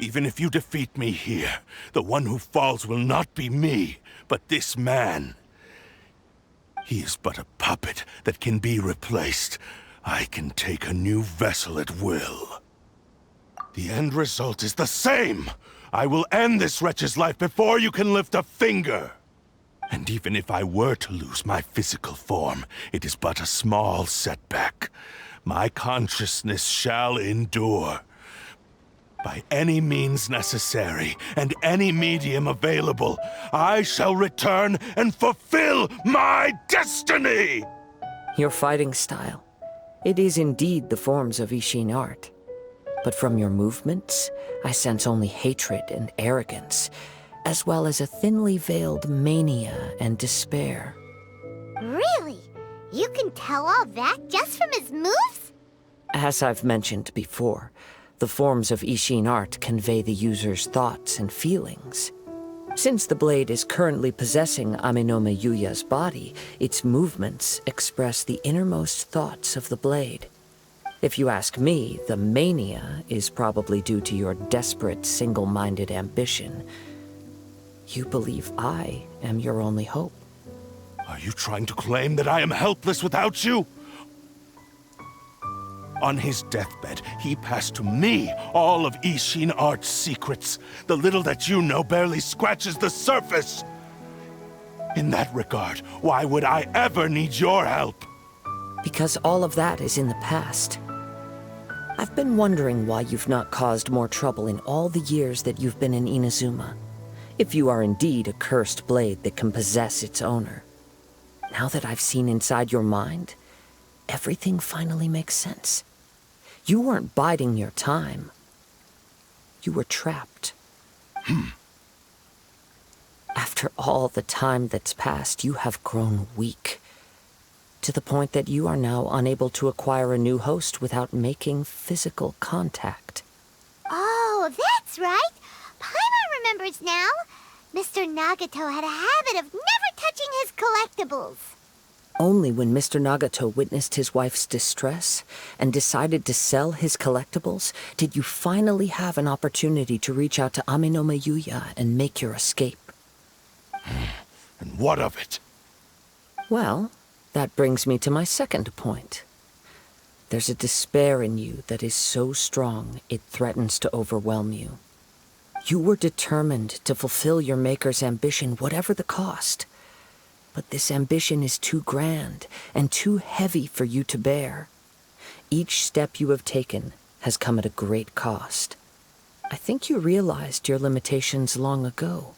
Even if you defeat me here, the one who falls will not be me, but this man. He is but a puppet that can be replaced. I can take a new vessel at will. The end result is the same! I will end this wretch's life before you can lift a finger! And even if I were to lose my physical form, it is but a small setback. My consciousness shall endure. By any means necessary, and any medium available, I shall return and fulfill my destiny! Your fighting style. It is indeed the forms of Ishin art. But from your movements, I sense only hatred and arrogance, as well as a thinly veiled mania and despair. Really? You can tell all that just from his moves? As I've mentioned before, the forms of Ishin art convey the user's thoughts and feelings. Since the blade is currently possessing Amenome Yuya's body, its movements express the innermost thoughts of the blade. If you ask me, the mania is probably due to your desperate, single-minded ambition. You believe I am your only hope. Are you trying to claim that I am helpless without you? On his deathbed, he passed to me all of Ishin Art's secrets. The little that you know barely scratches the surface. In that regard, why would I ever need your help? Because all of that is in the past. I've been wondering why you've not caused more trouble in all the years that you've been in Inazuma. If you are indeed a cursed blade that can possess its owner. Now that I've seen inside your mind, everything finally makes sense. You weren't biding your time. You were trapped. After all the time that's passed, you have grown weak. To the point that you are now unable to acquire a new host without making physical contact. Oh, that's right. Paimon remembers now. Mr. Nagato had a habit of never touching his collectibles. Only when Mr. Nagato witnessed his wife's distress and decided to sell his collectibles did you finally have an opportunity to reach out to Ame-no-me Yuya and make your escape. And what of it? Well, that brings me to my second point. There's a despair in you that is so strong it threatens to overwhelm you. You were determined to fulfill your maker's ambition, whatever the cost. But this ambition is too grand and too heavy for you to bear. Each step you have taken has come at a great cost. I think you realized your limitations long ago.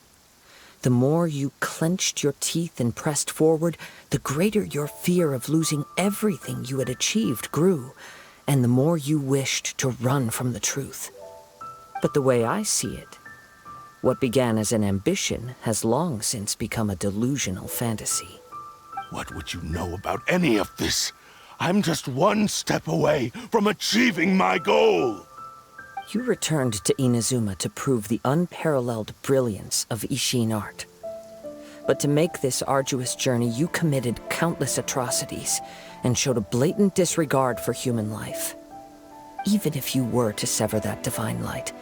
The more you clenched your teeth and pressed forward, the greater your fear of losing everything you had achieved grew, and the more you wished to run from the truth. But the way I see it, what began as an ambition has long since become a delusional fantasy. What would you know about any of this? I'm just one step away from achieving my goal! You returned to Inazuma to prove the unparalleled brilliance of Ishin art. But to make this arduous journey, you committed countless atrocities and showed a blatant disregard for human life. Even if you were to sever that divine light,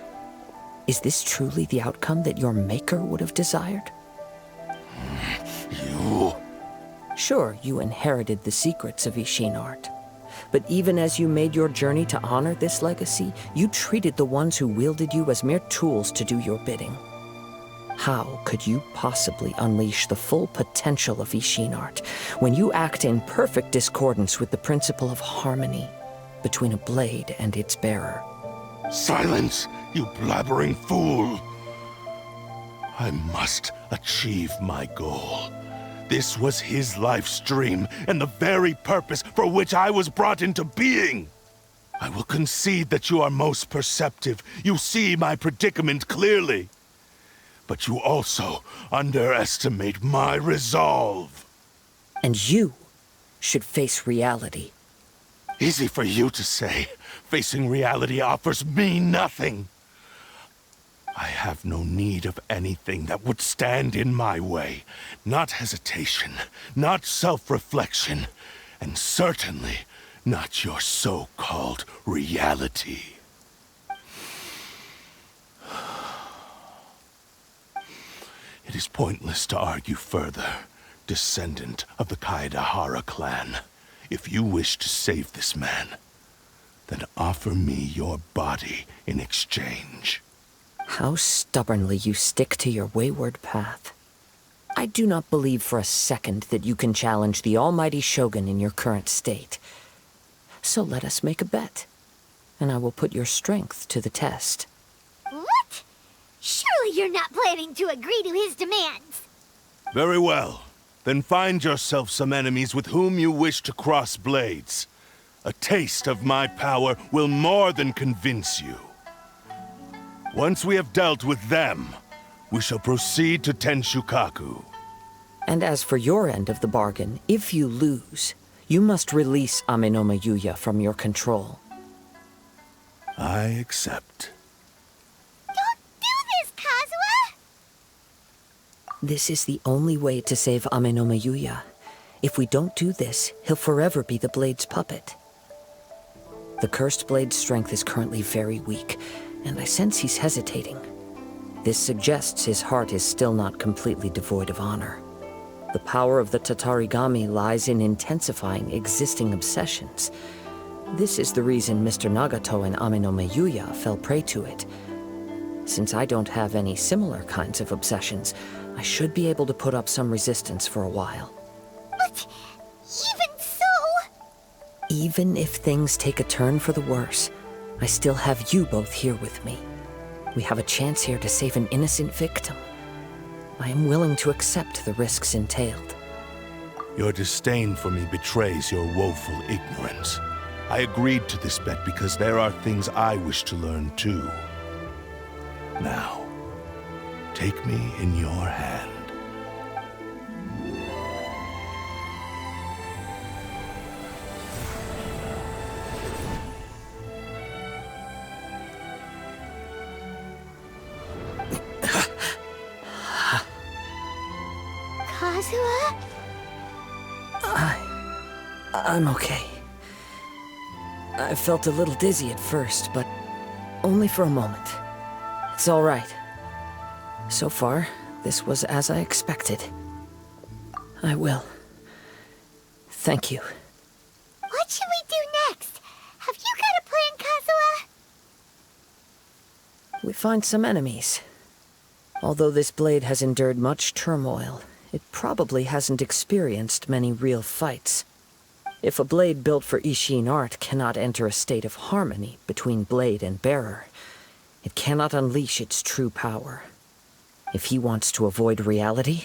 is this truly the outcome that your maker would have desired? You... Sure, you inherited the secrets of Ishin art. But even as you made your journey to honor this legacy, you treated the ones who wielded you as mere tools to do your bidding. How could you possibly unleash the full potential of Ishin art when you act in perfect discordance with the principle of harmony between a blade and its bearer? Silence, you blabbering fool! I must achieve my goal. This was his life's dream, and the very purpose for which I was brought into being. I will concede that you are most perceptive. You see my predicament clearly. But you also underestimate my resolve. And you should face reality. Easy for you to say. Facing reality offers me nothing. I have no need of anything that would stand in my way. Not hesitation, not self-reflection, and certainly not your so-called reality. It is pointless to argue further, descendant of the Kaedahara clan. If you wish to save this man, then offer me your body in exchange. How stubbornly you stick to your wayward path. I do not believe for a second that you can challenge the almighty Shogun in your current state. So let us make a bet, and I will put your strength to the test. What? Surely you're not planning to agree to his demands. Very well. Then find yourself some enemies with whom you wish to cross blades. A taste of my power will more than convince you. Once we have dealt with them, we shall proceed to Tenshukaku. And as for your end of the bargain, if you lose, you must release Ame-no-me Yuya from your control. I accept. Don't do this, Kazuha! This is the only way to save Ame-no-me Yuya. If we don't do this, he'll forever be the Blade's puppet. The Cursed Blade's strength is currently very weak, and I sense he's hesitating. This suggests his heart is still not completely devoid of honor. The power of the Tatarigami lies in intensifying existing obsessions. This is the reason Mr. Nagato and Amenome Yuya fell prey to it. Since I don't have any similar kinds of obsessions, I should be able to put up some resistance for a while. But even so... Even if things take a turn for the worse, I still have you both here with me. We have a chance here to save an innocent victim. I am willing to accept the risks entailed. Your disdain for me betrays your woeful ignorance. I agreed to this bet because there are things I wish to learn too. Now, take me in your hand. Kazuha? I'm okay. I felt a little dizzy at first, but only for a moment. It's all right. So far, this was as I expected. I will. Thank you. What should we do next? Have you got a plan, Kazuha? We find some enemies. Although this blade has endured much turmoil, it probably hasn't experienced many real fights. If a blade built for Ishin art cannot enter a state of harmony between blade and bearer, it cannot unleash its true power. If he wants to avoid reality,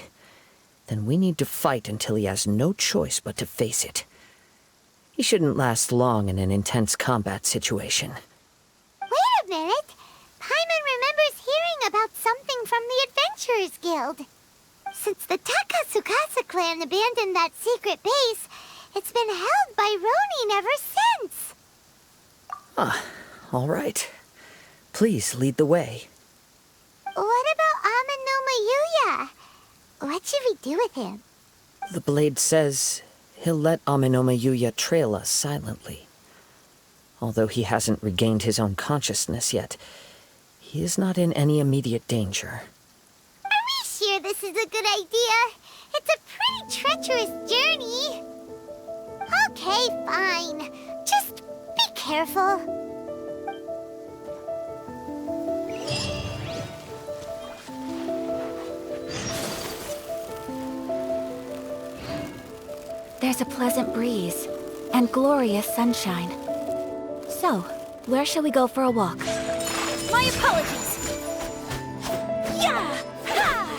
then we need to fight until he has no choice but to face it. He shouldn't last long in an intense combat situation. Wait a minute! Paimon remembers hearing about something from the Adventurers Guild. Since the Takasukasa clan abandoned that secret base, it's been held by Ronin ever since. All right. Please lead the way. What about Amenoma Yuya? What should we do with him? The blade says he'll let Amenoma Yuya trail us silently. Although he hasn't regained his own consciousness yet, he is not in any immediate danger. Are we sure this is a good idea? It's a pretty treacherous journey. Okay, fine. Just be careful. There's a pleasant breeze and glorious sunshine. So, where shall we go for a walk? My apologies! Yeah! Ha!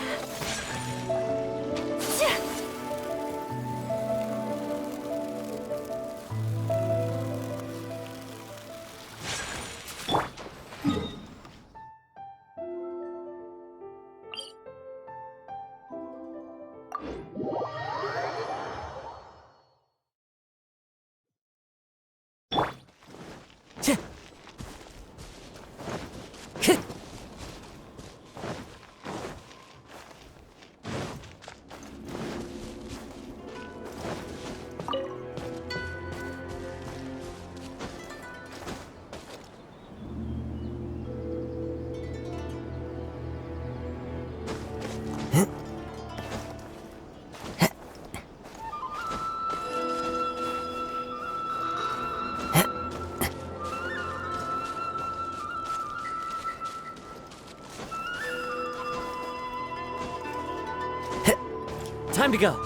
Time to go.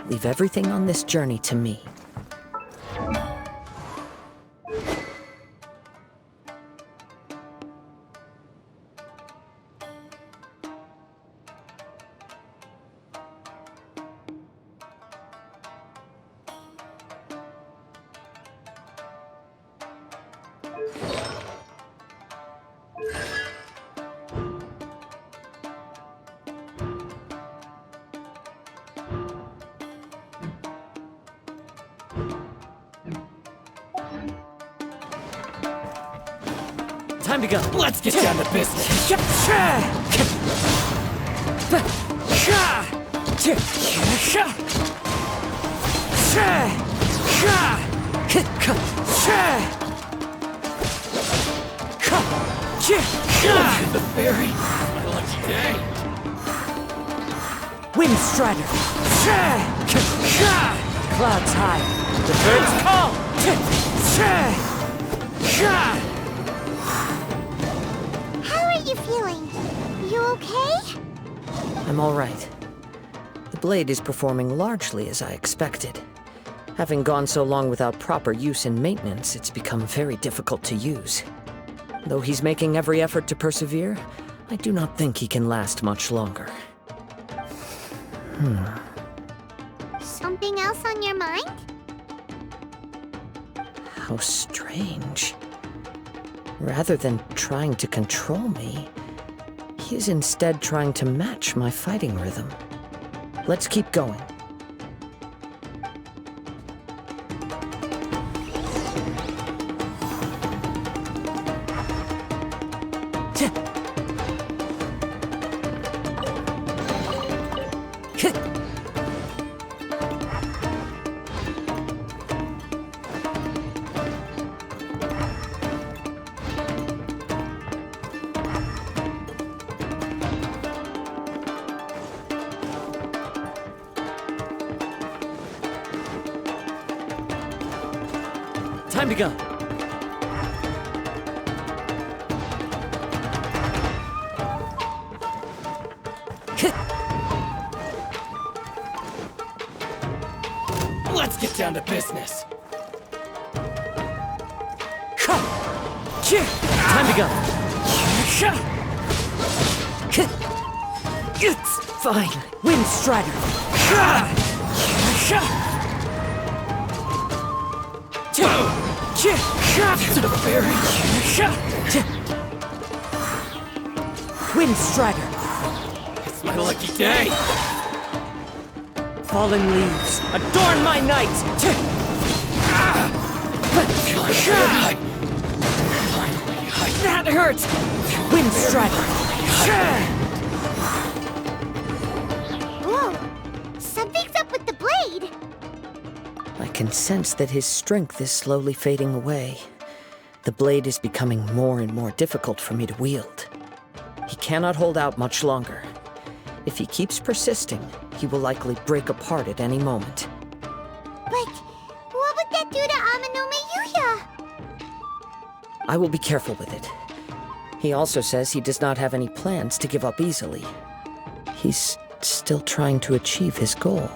Leave everything on this journey to me. Time to go. Let's get down to business. The fairy. My lucky day. Wind Strider! Clouds high. The birds call. How are you feeling? You okay? I'm all right. The blade is performing largely as I expected. Having gone so long without proper use and maintenance, it's become very difficult to use. Though he's making every effort to persevere, I do not think he can last much longer. Something else on your mind? How strange. Rather than trying to control me, he is instead trying to match my fighting rhythm. Let's keep going. Time to go. Let's get down to business. Time to go. It's fine. Wind Strider! To the fairy. Wind Strider! It's my lucky day. Fallen leaves, adorn my night! That hurts! Wind Strider! Whoa! Something's up with the blade! I can sense that his strength is slowly fading away. The blade is becoming more and more difficult for me to wield. He cannot hold out much longer. If he keeps persisting, he will likely break apart at any moment. But what would that do to Amanome Yuya? I will be careful with it. He also says he does not have any plans to give up easily. He's still trying to achieve his goal.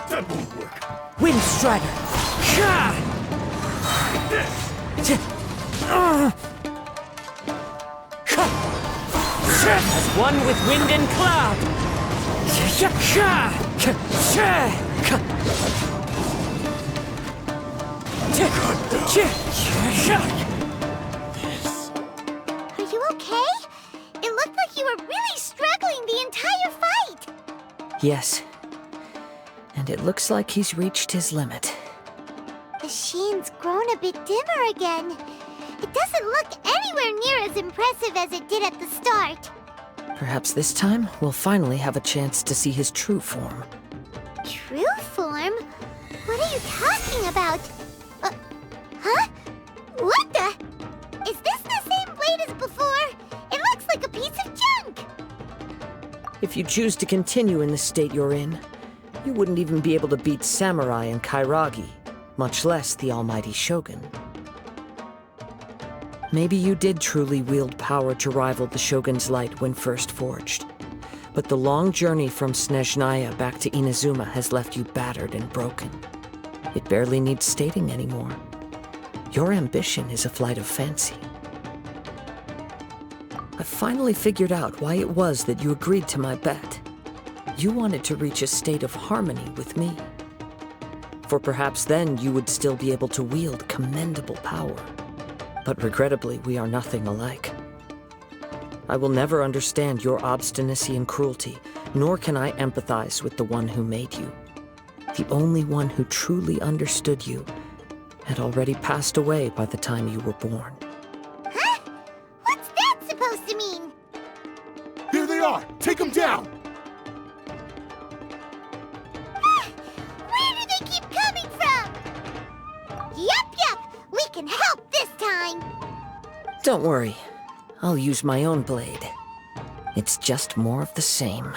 That won't work. Wind Strider! As one with wind and cloud! Are you okay? It looked like you were really struggling the entire fight! Yes. And it looks like he's reached his limit. The sheen's grown a bit dimmer again. It doesn't look anywhere near as impressive as it did at the start. Perhaps this time, we'll finally have a chance to see his true form. True form? What are you talking about? Huh? What the? Is this the same blade as before? It looks like a piece of junk! If you choose to continue in the state you're in, you wouldn't even be able to beat Samurai and Kairagi, much less the almighty Shogun. Maybe you did truly wield power to rival the Shogun's light when first forged. But the long journey from Snezhnaya back to Inazuma has left you battered and broken. It barely needs stating anymore. Your ambition is a flight of fancy. I finally figured out why it was that you agreed to my bet. You wanted to reach a state of harmony with me. For perhaps then you would still be able to wield commendable power. But regrettably, we are nothing alike. I will never understand your obstinacy and cruelty, nor can I empathize with the one who made you. The only one who truly understood you had already passed away by the time you were born. Huh? What's that supposed to mean? Here they are! Take them down! Where do they keep coming from? Yup, we can help this time. Don't worry. I'll use my own blade. It's just more of the same.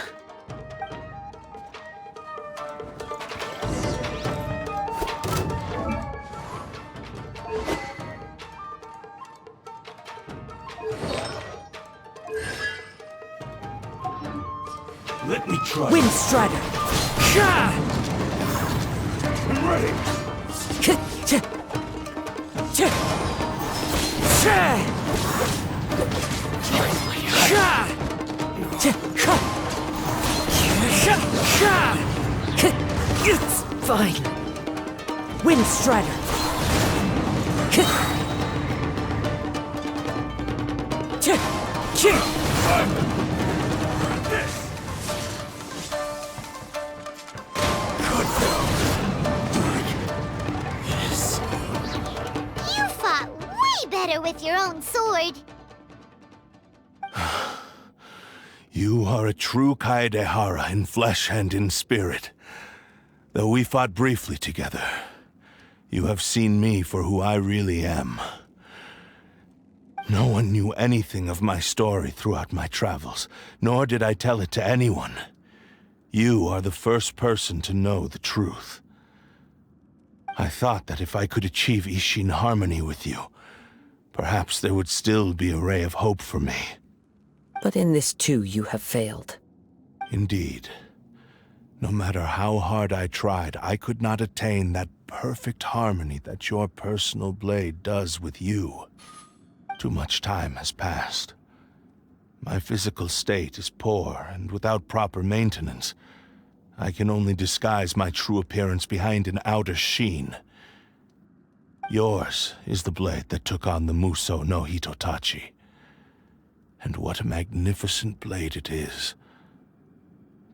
Let me try. Wind Strider! I'm ready! It's fine. Wind Strider! You fought way better with your own sword. You are a true Kaedehara in flesh and in spirit. Though we fought briefly together, you have seen me for who I really am. No one knew anything of my story throughout my travels, nor did I tell it to anyone. You are the first person to know the truth. I thought that if I could achieve Ishin harmony with you, perhaps there would still be a ray of hope for me. But in this too, you have failed. Indeed. No matter how hard I tried, I could not attain that perfect harmony that your personal blade does with you. Too much time has passed. My physical state is poor, and without proper maintenance, I can only disguise my true appearance behind an outer sheen. Yours is the blade that took on the Muso no Hitotachi. And what a magnificent blade it is.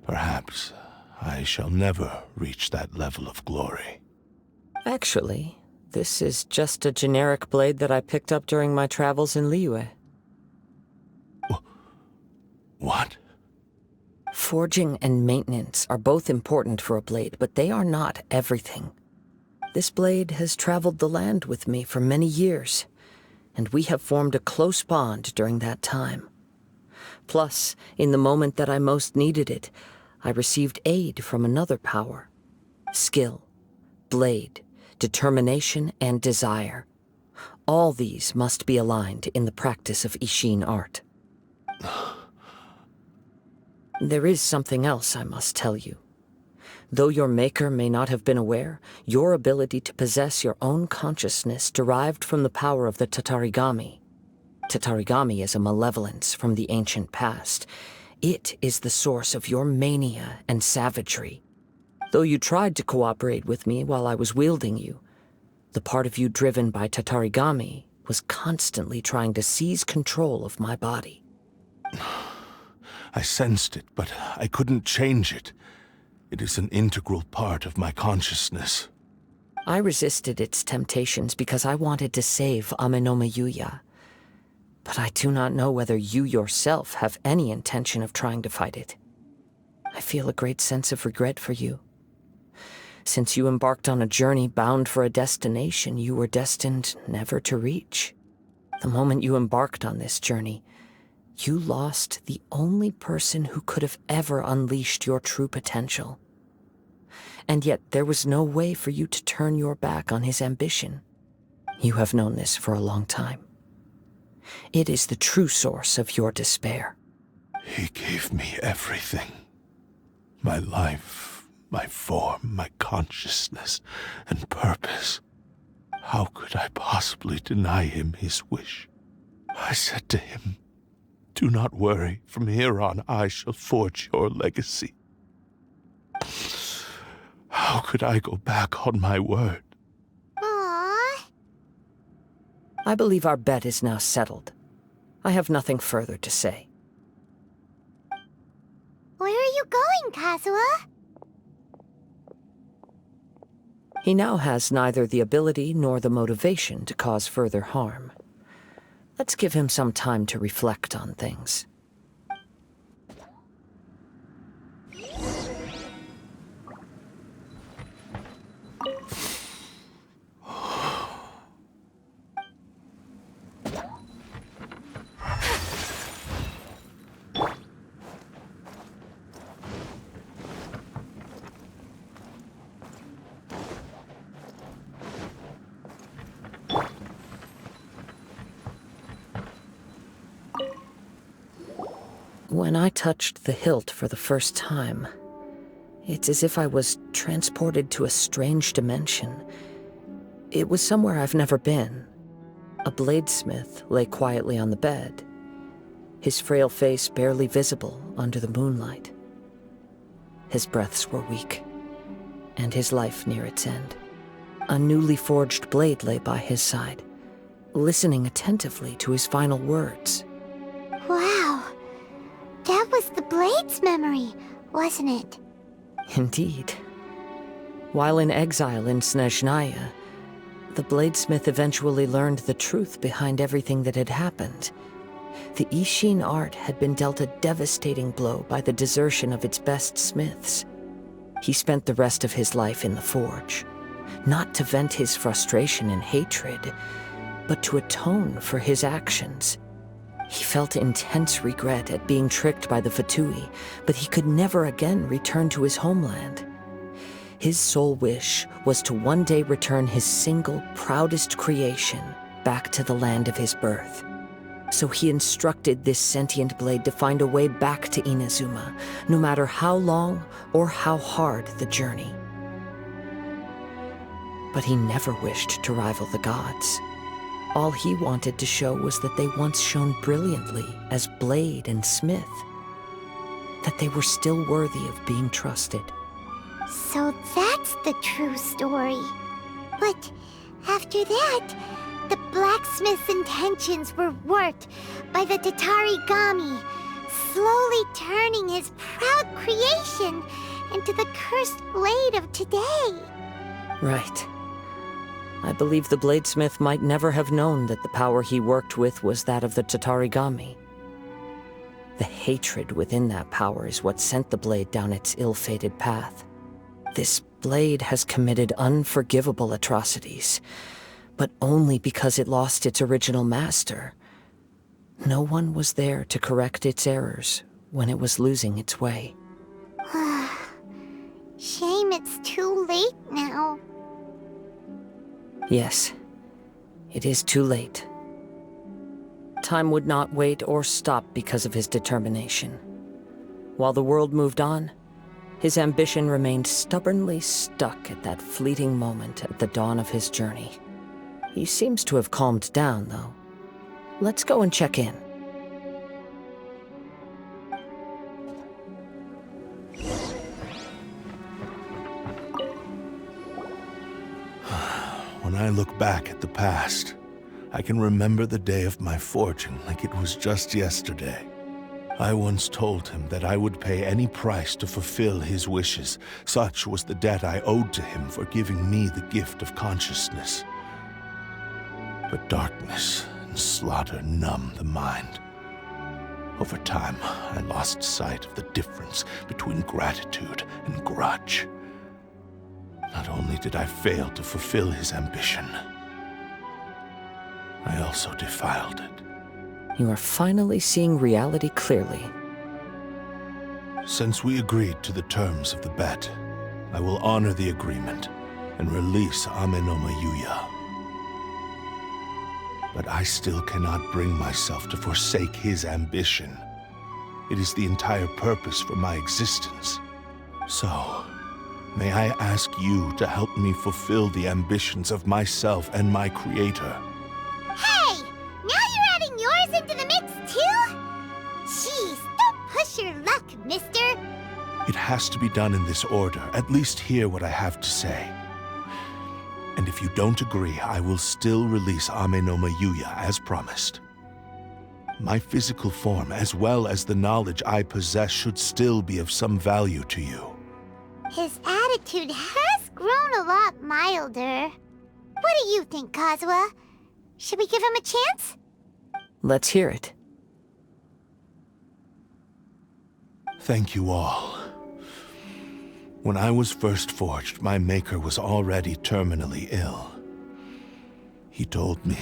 Perhaps I shall never reach that level of glory. Actually, this is just a generic blade that I picked up during my travels in Liyue. What? Forging and maintenance are both important for a blade, but they are not everything. This blade has traveled the land with me for many years, and we have formed a close bond during that time. Plus, in the moment that I most needed it, I received aid from another power. Skill, blade, determination, and desire. All these must be aligned in the practice of Ishin art. There is something else I must tell you. Though your maker may not have been aware, your ability to possess your own consciousness derived from the power of the Tatarigami. Tatarigami is a malevolence from the ancient past. It is the source of your mania and savagery. Though you tried to cooperate with me while I was wielding you, the part of you driven by Tatarigami was constantly trying to seize control of my body. I sensed it, but I couldn't change it. It is an integral part of my consciousness. I resisted its temptations because I wanted to save Amenoma Yuya. But I do not know whether you yourself have any intention of trying to fight it. I feel a great sense of regret for you. Since you embarked on a journey bound for a destination you were destined never to reach. The moment you embarked on this journey, you lost the only person who could have ever unleashed your true potential. And yet there was no way for you to turn your back on his ambition. You have known this for a long time. It is the true source of your despair. He gave me everything. My life, my form, my consciousness, and purpose. How could I possibly deny him his wish? I said to him, "Do not worry. From here on, I shall forge your legacy." How could I go back on my word? Aww. I believe our bet is now settled. I have nothing further to say. Where are you going, Kazuha? He now has neither the ability nor the motivation to cause further harm. Let's give him some time to reflect on things. When I touched the hilt for the first time, it's as if I was transported to a strange dimension. It was somewhere I've never been. A bladesmith lay quietly on the bed, his frail face barely visible under the moonlight. His breaths were weak, and his life near its end. A newly forged blade lay by his side, listening attentively to his final words. Wow. That was the Blade's memory, wasn't it? Indeed. While in exile in Snezhnaya, the bladesmith eventually learned the truth behind everything that had happened. The Ishin art had been dealt a devastating blow by the desertion of its best smiths. He spent the rest of his life in the forge, not to vent his frustration and hatred, but to atone for his actions. He felt intense regret at being tricked by the Fatui, but he could never again return to his homeland. His sole wish was to one day return his single, proudest creation back to the land of his birth. So he instructed this sentient blade to find a way back to Inazuma, no matter how long or how hard the journey. But he never wished to rival the gods. All he wanted to show was that they once shone brilliantly as blade and smith, that they were still worthy of being trusted. So that's the true story. But after that, the blacksmith's intentions were worked by the Tatarigami, slowly turning his proud creation into the cursed blade of today. Right. I believe the bladesmith might never have known that the power he worked with was that of the Tatarigami. The hatred within that power is what sent the blade down its ill-fated path. This blade has committed unforgivable atrocities, but only because it lost its original master. No one was there to correct its errors when it was losing its way. Shame it's too late now. Yes, it is too late. Time would not wait or stop because of his determination. While the world moved on, his ambition remained stubbornly stuck at that fleeting moment at the dawn of his journey. He seems to have calmed down, though. Let's go and check in. When I look back at the past, I can remember the day of my forging like it was just yesterday. I once told him that I would pay any price to fulfill his wishes. Such was the debt I owed to him for giving me the gift of consciousness. But darkness and slaughter numb the mind. Over time, I lost sight of the difference between gratitude and grudge. Not only did I fail to fulfill his ambition, I also defiled it. You are finally seeing reality clearly. Since we agreed to the terms of the bet, I will honor the agreement and release Amenoma Yuya. But I still cannot bring myself to forsake his ambition. It is the entire purpose for my existence. So, may I ask you to help me fulfill the ambitions of myself and my creator? Hey! Now you're adding yours into the mix, too? Jeez, don't push your luck, mister. It has to be done in this order. At least hear what I have to say. And if you don't agree, I will still release Ame no Mayuya as promised. My physical form, as well as the knowledge I possess, should still be of some value to you. His attitude has grown a lot milder. What do you think, Kazuha? Should we give him a chance? Let's hear it. Thank you all. When I was first forged, my maker was already terminally ill. He told me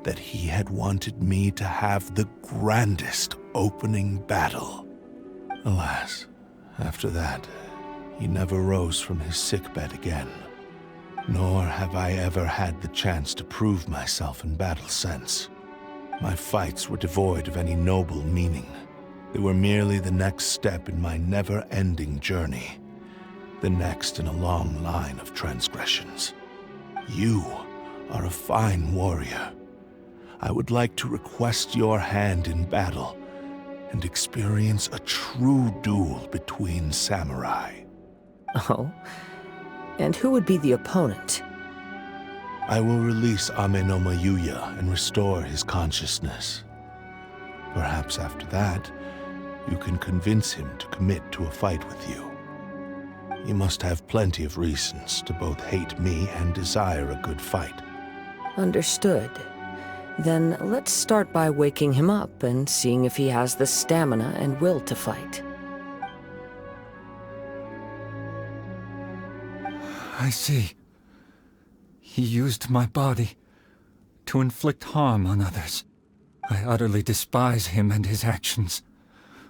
that he had wanted me to have the grandest opening battle. Alas, after that, he never rose from his sickbed again. Nor have I ever had the chance to prove myself in battle since. My fights were devoid of any noble meaning. They were merely the next step in my never-ending journey. The next in a long line of transgressions. You are a fine warrior. I would like to request your hand in battle and experience a true duel between samurai. Oh? And who would be the opponent? I will release Ame no Mayuya and restore his consciousness. Perhaps after that, you can convince him to commit to a fight with you. You must have plenty of reasons to both hate me and desire a good fight. Understood. Then let's start by waking him up and seeing if he has the stamina and will to fight. I see. He used my body to inflict harm on others. I utterly despise him and his actions.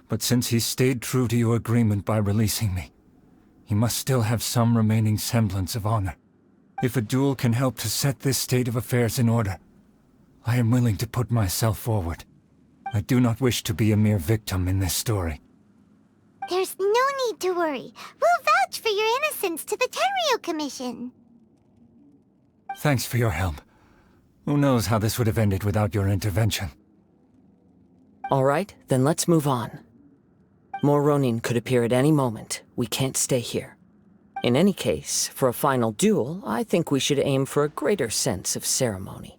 But since he stayed true to your agreement by releasing me, he must still have some remaining semblance of honor. If a duel can help to set this state of affairs in order, I am willing to put myself forward. I do not wish to be a mere victim in this story. There's no need to worry. We'll vouch for your innocence to the Tenryo Commission. Thanks for your help. Who knows how this would have ended without your intervention. All right, then let's move on. More Ronin could appear at any moment. We can't stay here. In any case, for a final duel, I think we should aim for a greater sense of ceremony.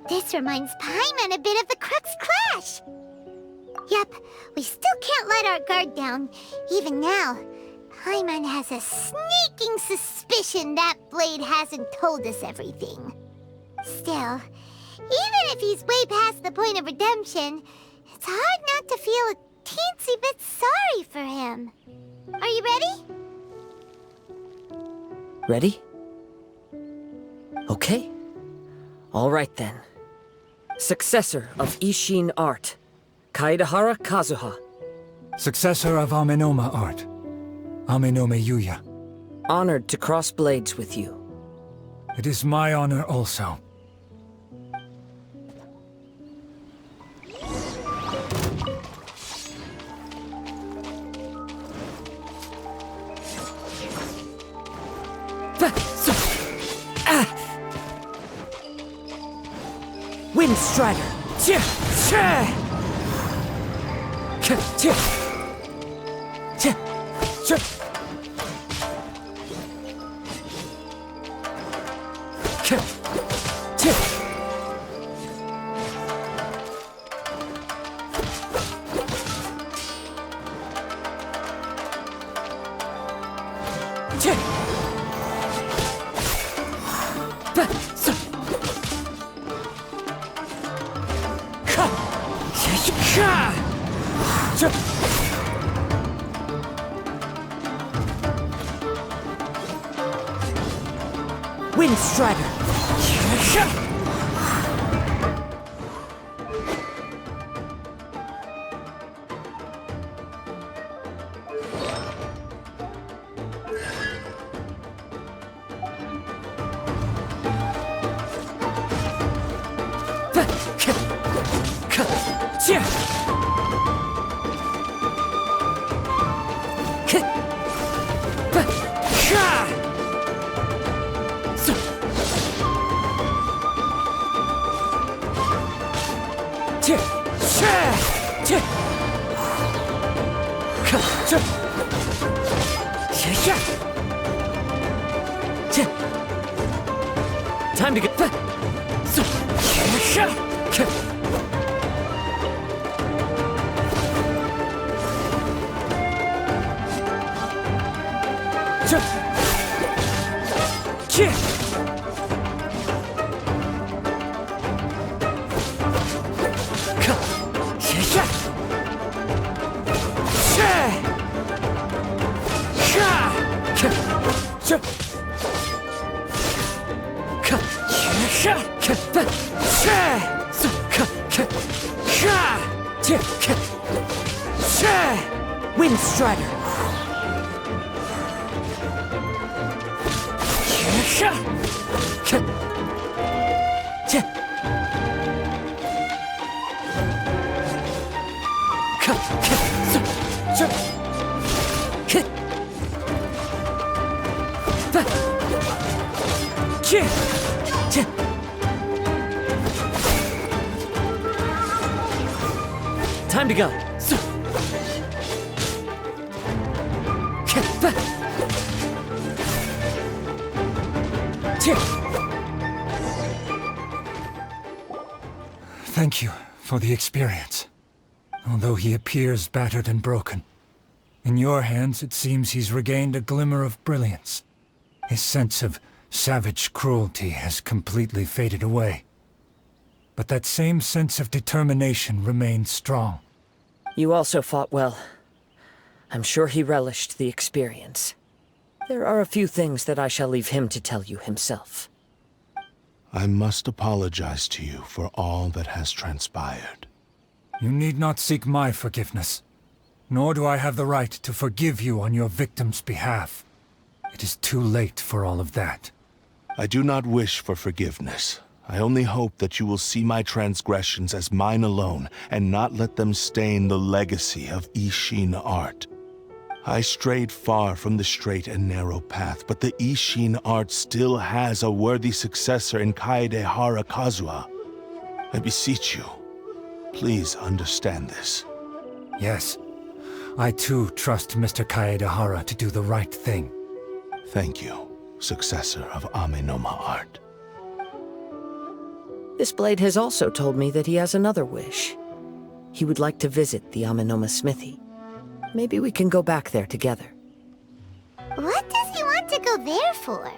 This reminds Paimon a bit of the Crux Clash. Yep, we still can't let our guard down. Even now, Paimon has a sneaking suspicion that Blade hasn't told us everything. Still, even if he's way past the point of redemption, it's hard not to feel a teensy bit sorry for him. Are you ready? Ready? Okay. All right then. Successor of Ishin art, Kaedahara Kazuha. Successor of Amenoma art, Amenome Yuya. Honored to cross blades with you. It is my honor also. Wind Strider! Wind Strider! Time to get. Wind Strider! Time to go. Thank you for the experience. Although he appears battered and broken, in your hands it seems he's regained a glimmer of brilliance. His sense of savage cruelty has completely faded away. But that same sense of determination remains strong. You also fought well. I'm sure he relished the experience. There are a few things that I shall leave him to tell you himself. I must apologize to you for all that has transpired. You need not seek my forgiveness. Nor do I have the right to forgive you on your victim's behalf. It is too late for all of that. I do not wish for forgiveness. I only hope that you will see my transgressions as mine alone, and not let them stain the legacy of Ishin art. I strayed far from the straight and narrow path, but the Ishin art still has a worthy successor in Kaedehara Kazuha. I beseech you, please understand this. Yes, I too trust Mr. Kaedehara to do the right thing. Thank you, successor of Amenoma art. This blade has also told me that he has another wish. He would like to visit the Amenoma smithy. Maybe we can go back there together. What does he want to go there for?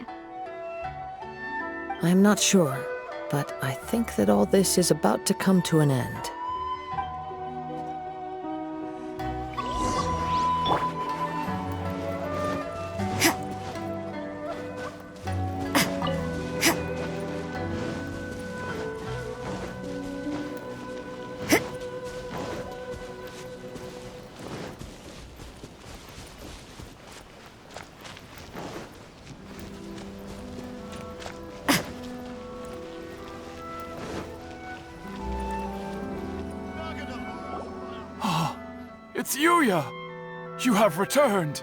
I'm not sure, but I think that all this is about to come to an end. It's Yuya! You have returned!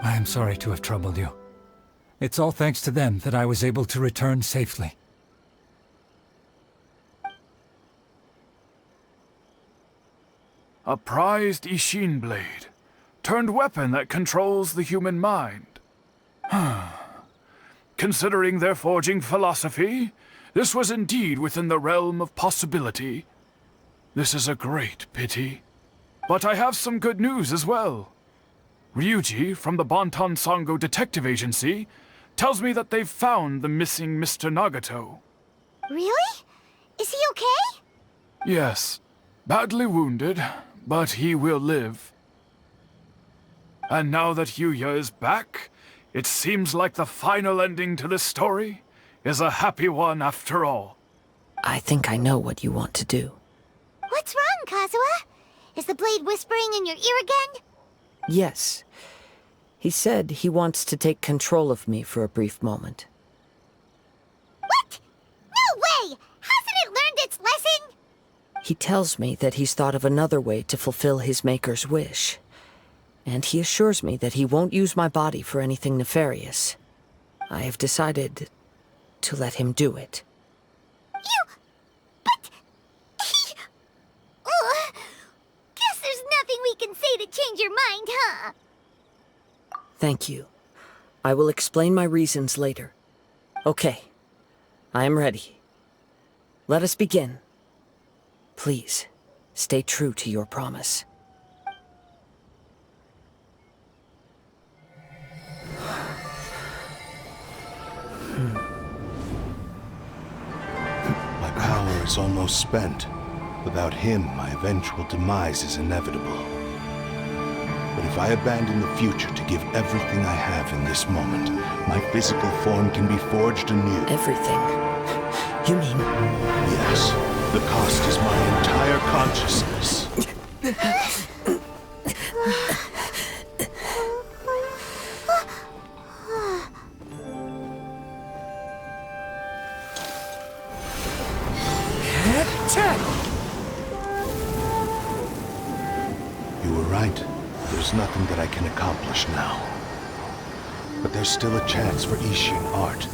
I am sorry to have troubled you. It's all thanks to them that I was able to return safely. A prized Ishin blade, turned weapon that controls the human mind. considering their forging philosophy, this was indeed within the realm of possibility. This is a great pity. But I have some good news as well. Ryuji, from the Bonton Sango Detective Agency, tells me that they've found the missing Mr. Nagato. Really? Is he okay? Yes, badly wounded, but he will live. And now that Yuya is back, it seems like the final ending to this story is a happy one after all. I think I know what you want to do. What's wrong, Kazuha? Is the blade whispering in your ear again? Yes. He said he wants to take control of me for a brief moment. What? No way! Hasn't it learned its lesson? He tells me that he's thought of another way to fulfill his maker's wish. And he assures me that he won't use my body for anything nefarious. I have decided to let him do it. But... Guess there's nothing we can say to change your mind, huh? Thank you. I will explain my reasons later. Okay. I am ready. Let us begin. Please, stay true to your promise. My power is almost spent. Without him, my eventual demise is inevitable. But if I abandon the future to give everything I have in this moment, my physical form can be forged anew. Everything? You mean... Yes. The cost is my entire consciousness. You were right. There's nothing that I can accomplish now. But there's still a chance for Ishin art.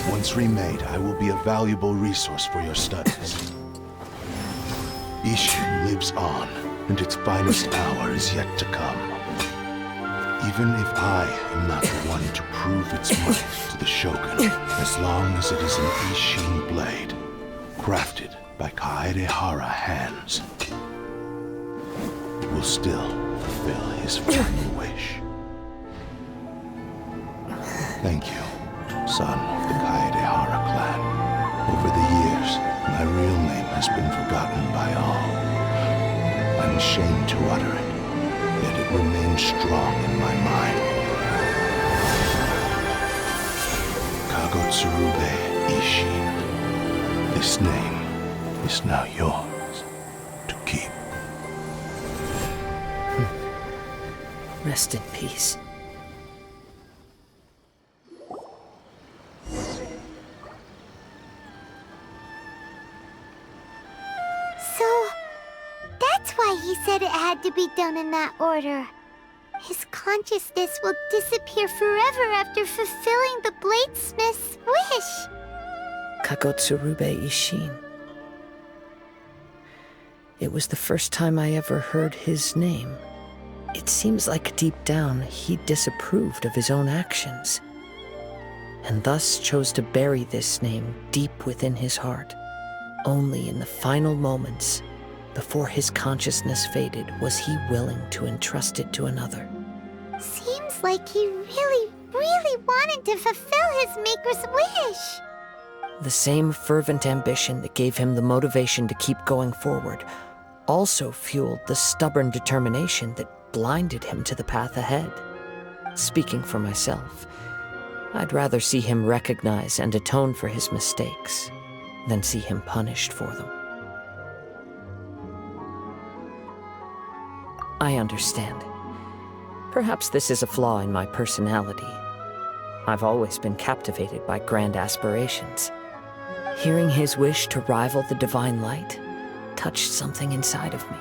Once remade, I will be a valuable resource for your studies. Ishin lives on, and its finest hour is yet to come. Even if I am not the one to prove its might to the Shogun, as long as it is an Ishin blade, crafted by Kaedehara hands, it will still fulfill his final wish. Thank you, son of the Kaedehara clan. Over the years, my real name has been forgotten by all. I'm ashamed to utter it, yet it remains strong in my mind. Kagotsurube Ishin. This name is now yours to keep. Rest in peace. So, that's why he said it had to be done in that order. His consciousness will disappear forever after fulfilling the bladesmith's wish. Kagotsurube Ishin. It was the first time I ever heard his name. It seems like deep down he disapproved of his own actions, and thus chose to bury this name deep within his heart. Only in the final moments, before his consciousness faded, was he willing to entrust it to another. Seems like he really, really wanted to fulfill his maker's wish. The same fervent ambition that gave him the motivation to keep going forward also fueled the stubborn determination that blinded him to the path ahead. Speaking for myself, I'd rather see him recognize and atone for his mistakes than see him punished for them. I understand. Perhaps this is a flaw in my personality. I've always been captivated by grand aspirations. Hearing his wish to rival the divine light touched something inside of me,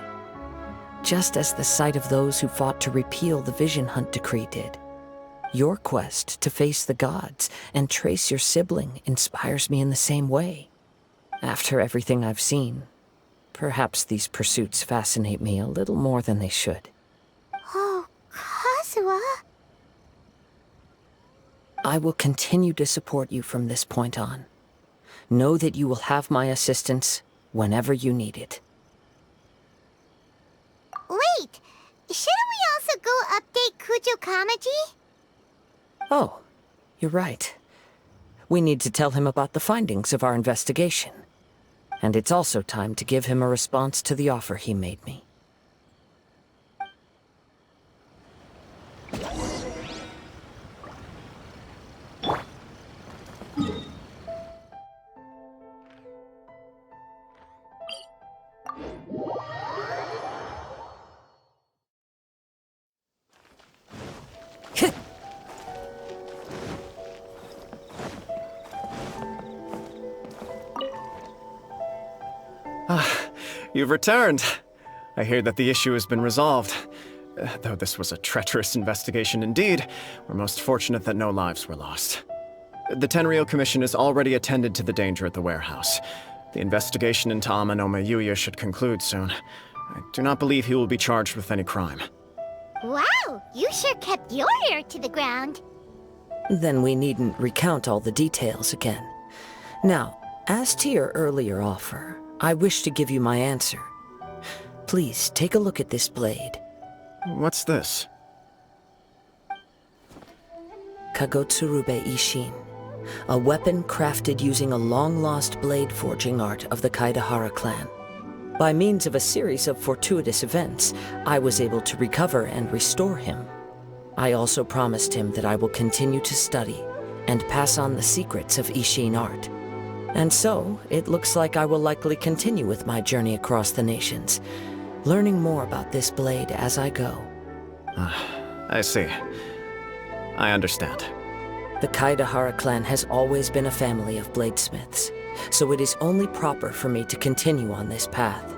just as the sight of those who fought to repeal the Vision Hunt decree did. Your quest to face the gods and trace your sibling inspires me in the same way. After everything I've seen, perhaps these pursuits fascinate me a little more than they should. Oh, Kazuha? I will continue to support you from this point on. Know that you will have my assistance whenever you need it. Wait, shouldn't we also go update Kujo Kamaji? Oh, you're right. We need to tell him about the findings of our investigation. And it's also time to give him a response to the offer he made me. You've returned. I hear that the issue has been resolved. Though this was a treacherous investigation indeed, we're most fortunate that no lives were lost. The Tenryou Commission has already attended to the danger at the warehouse. The investigation into Amanome Yuya should conclude soon. I do not believe he will be charged with any crime. Wow, you sure kept your ear to the ground. Then we needn't recount all the details again. Now, as to your earlier offer, I wish to give you my answer. Please, take a look at this blade. What's this? Kagotsurube Ishin. A weapon crafted using a long-lost blade forging art of the Kaidahara clan. By means of a series of fortuitous events, I was able to recover and restore him. I also promised him that I will continue to study and pass on the secrets of Ishin art. And so, it looks like I will likely continue with my journey across the nations, learning more about this blade as I go. I see. I understand. The Kaidahara clan has always been a family of bladesmiths, so it is only proper for me to continue on this path.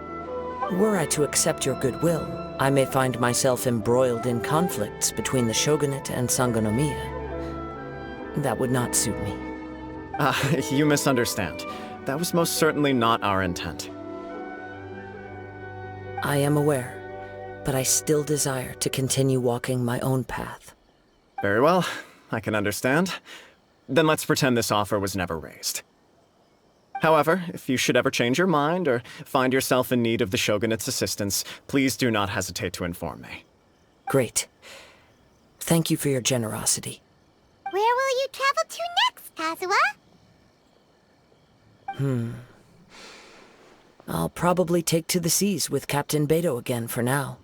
Were I to accept your goodwill, I may find myself embroiled in conflicts between the shogunate and Sangonomiya. That would not suit me. You misunderstand. That was most certainly not our intent. I am aware, but I still desire to continue walking my own path. Very well, I can understand. Then let's pretend this offer was never raised. However, if you should ever change your mind or find yourself in need of the Shogunate's assistance, please do not hesitate to inform me. Great. Thank you for your generosity. Where will you travel to next, Kazuha? I'll probably take to the seas with Captain Beto again for now.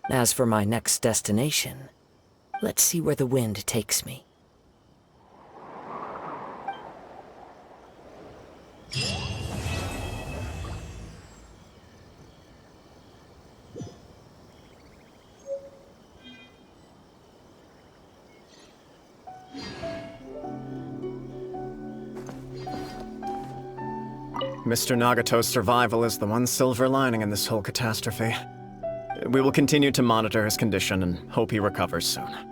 As for my next destination, let's see where the wind takes me. Mr. Nagato's survival is the one silver lining in this whole catastrophe. We will continue to monitor his condition and hope he recovers soon.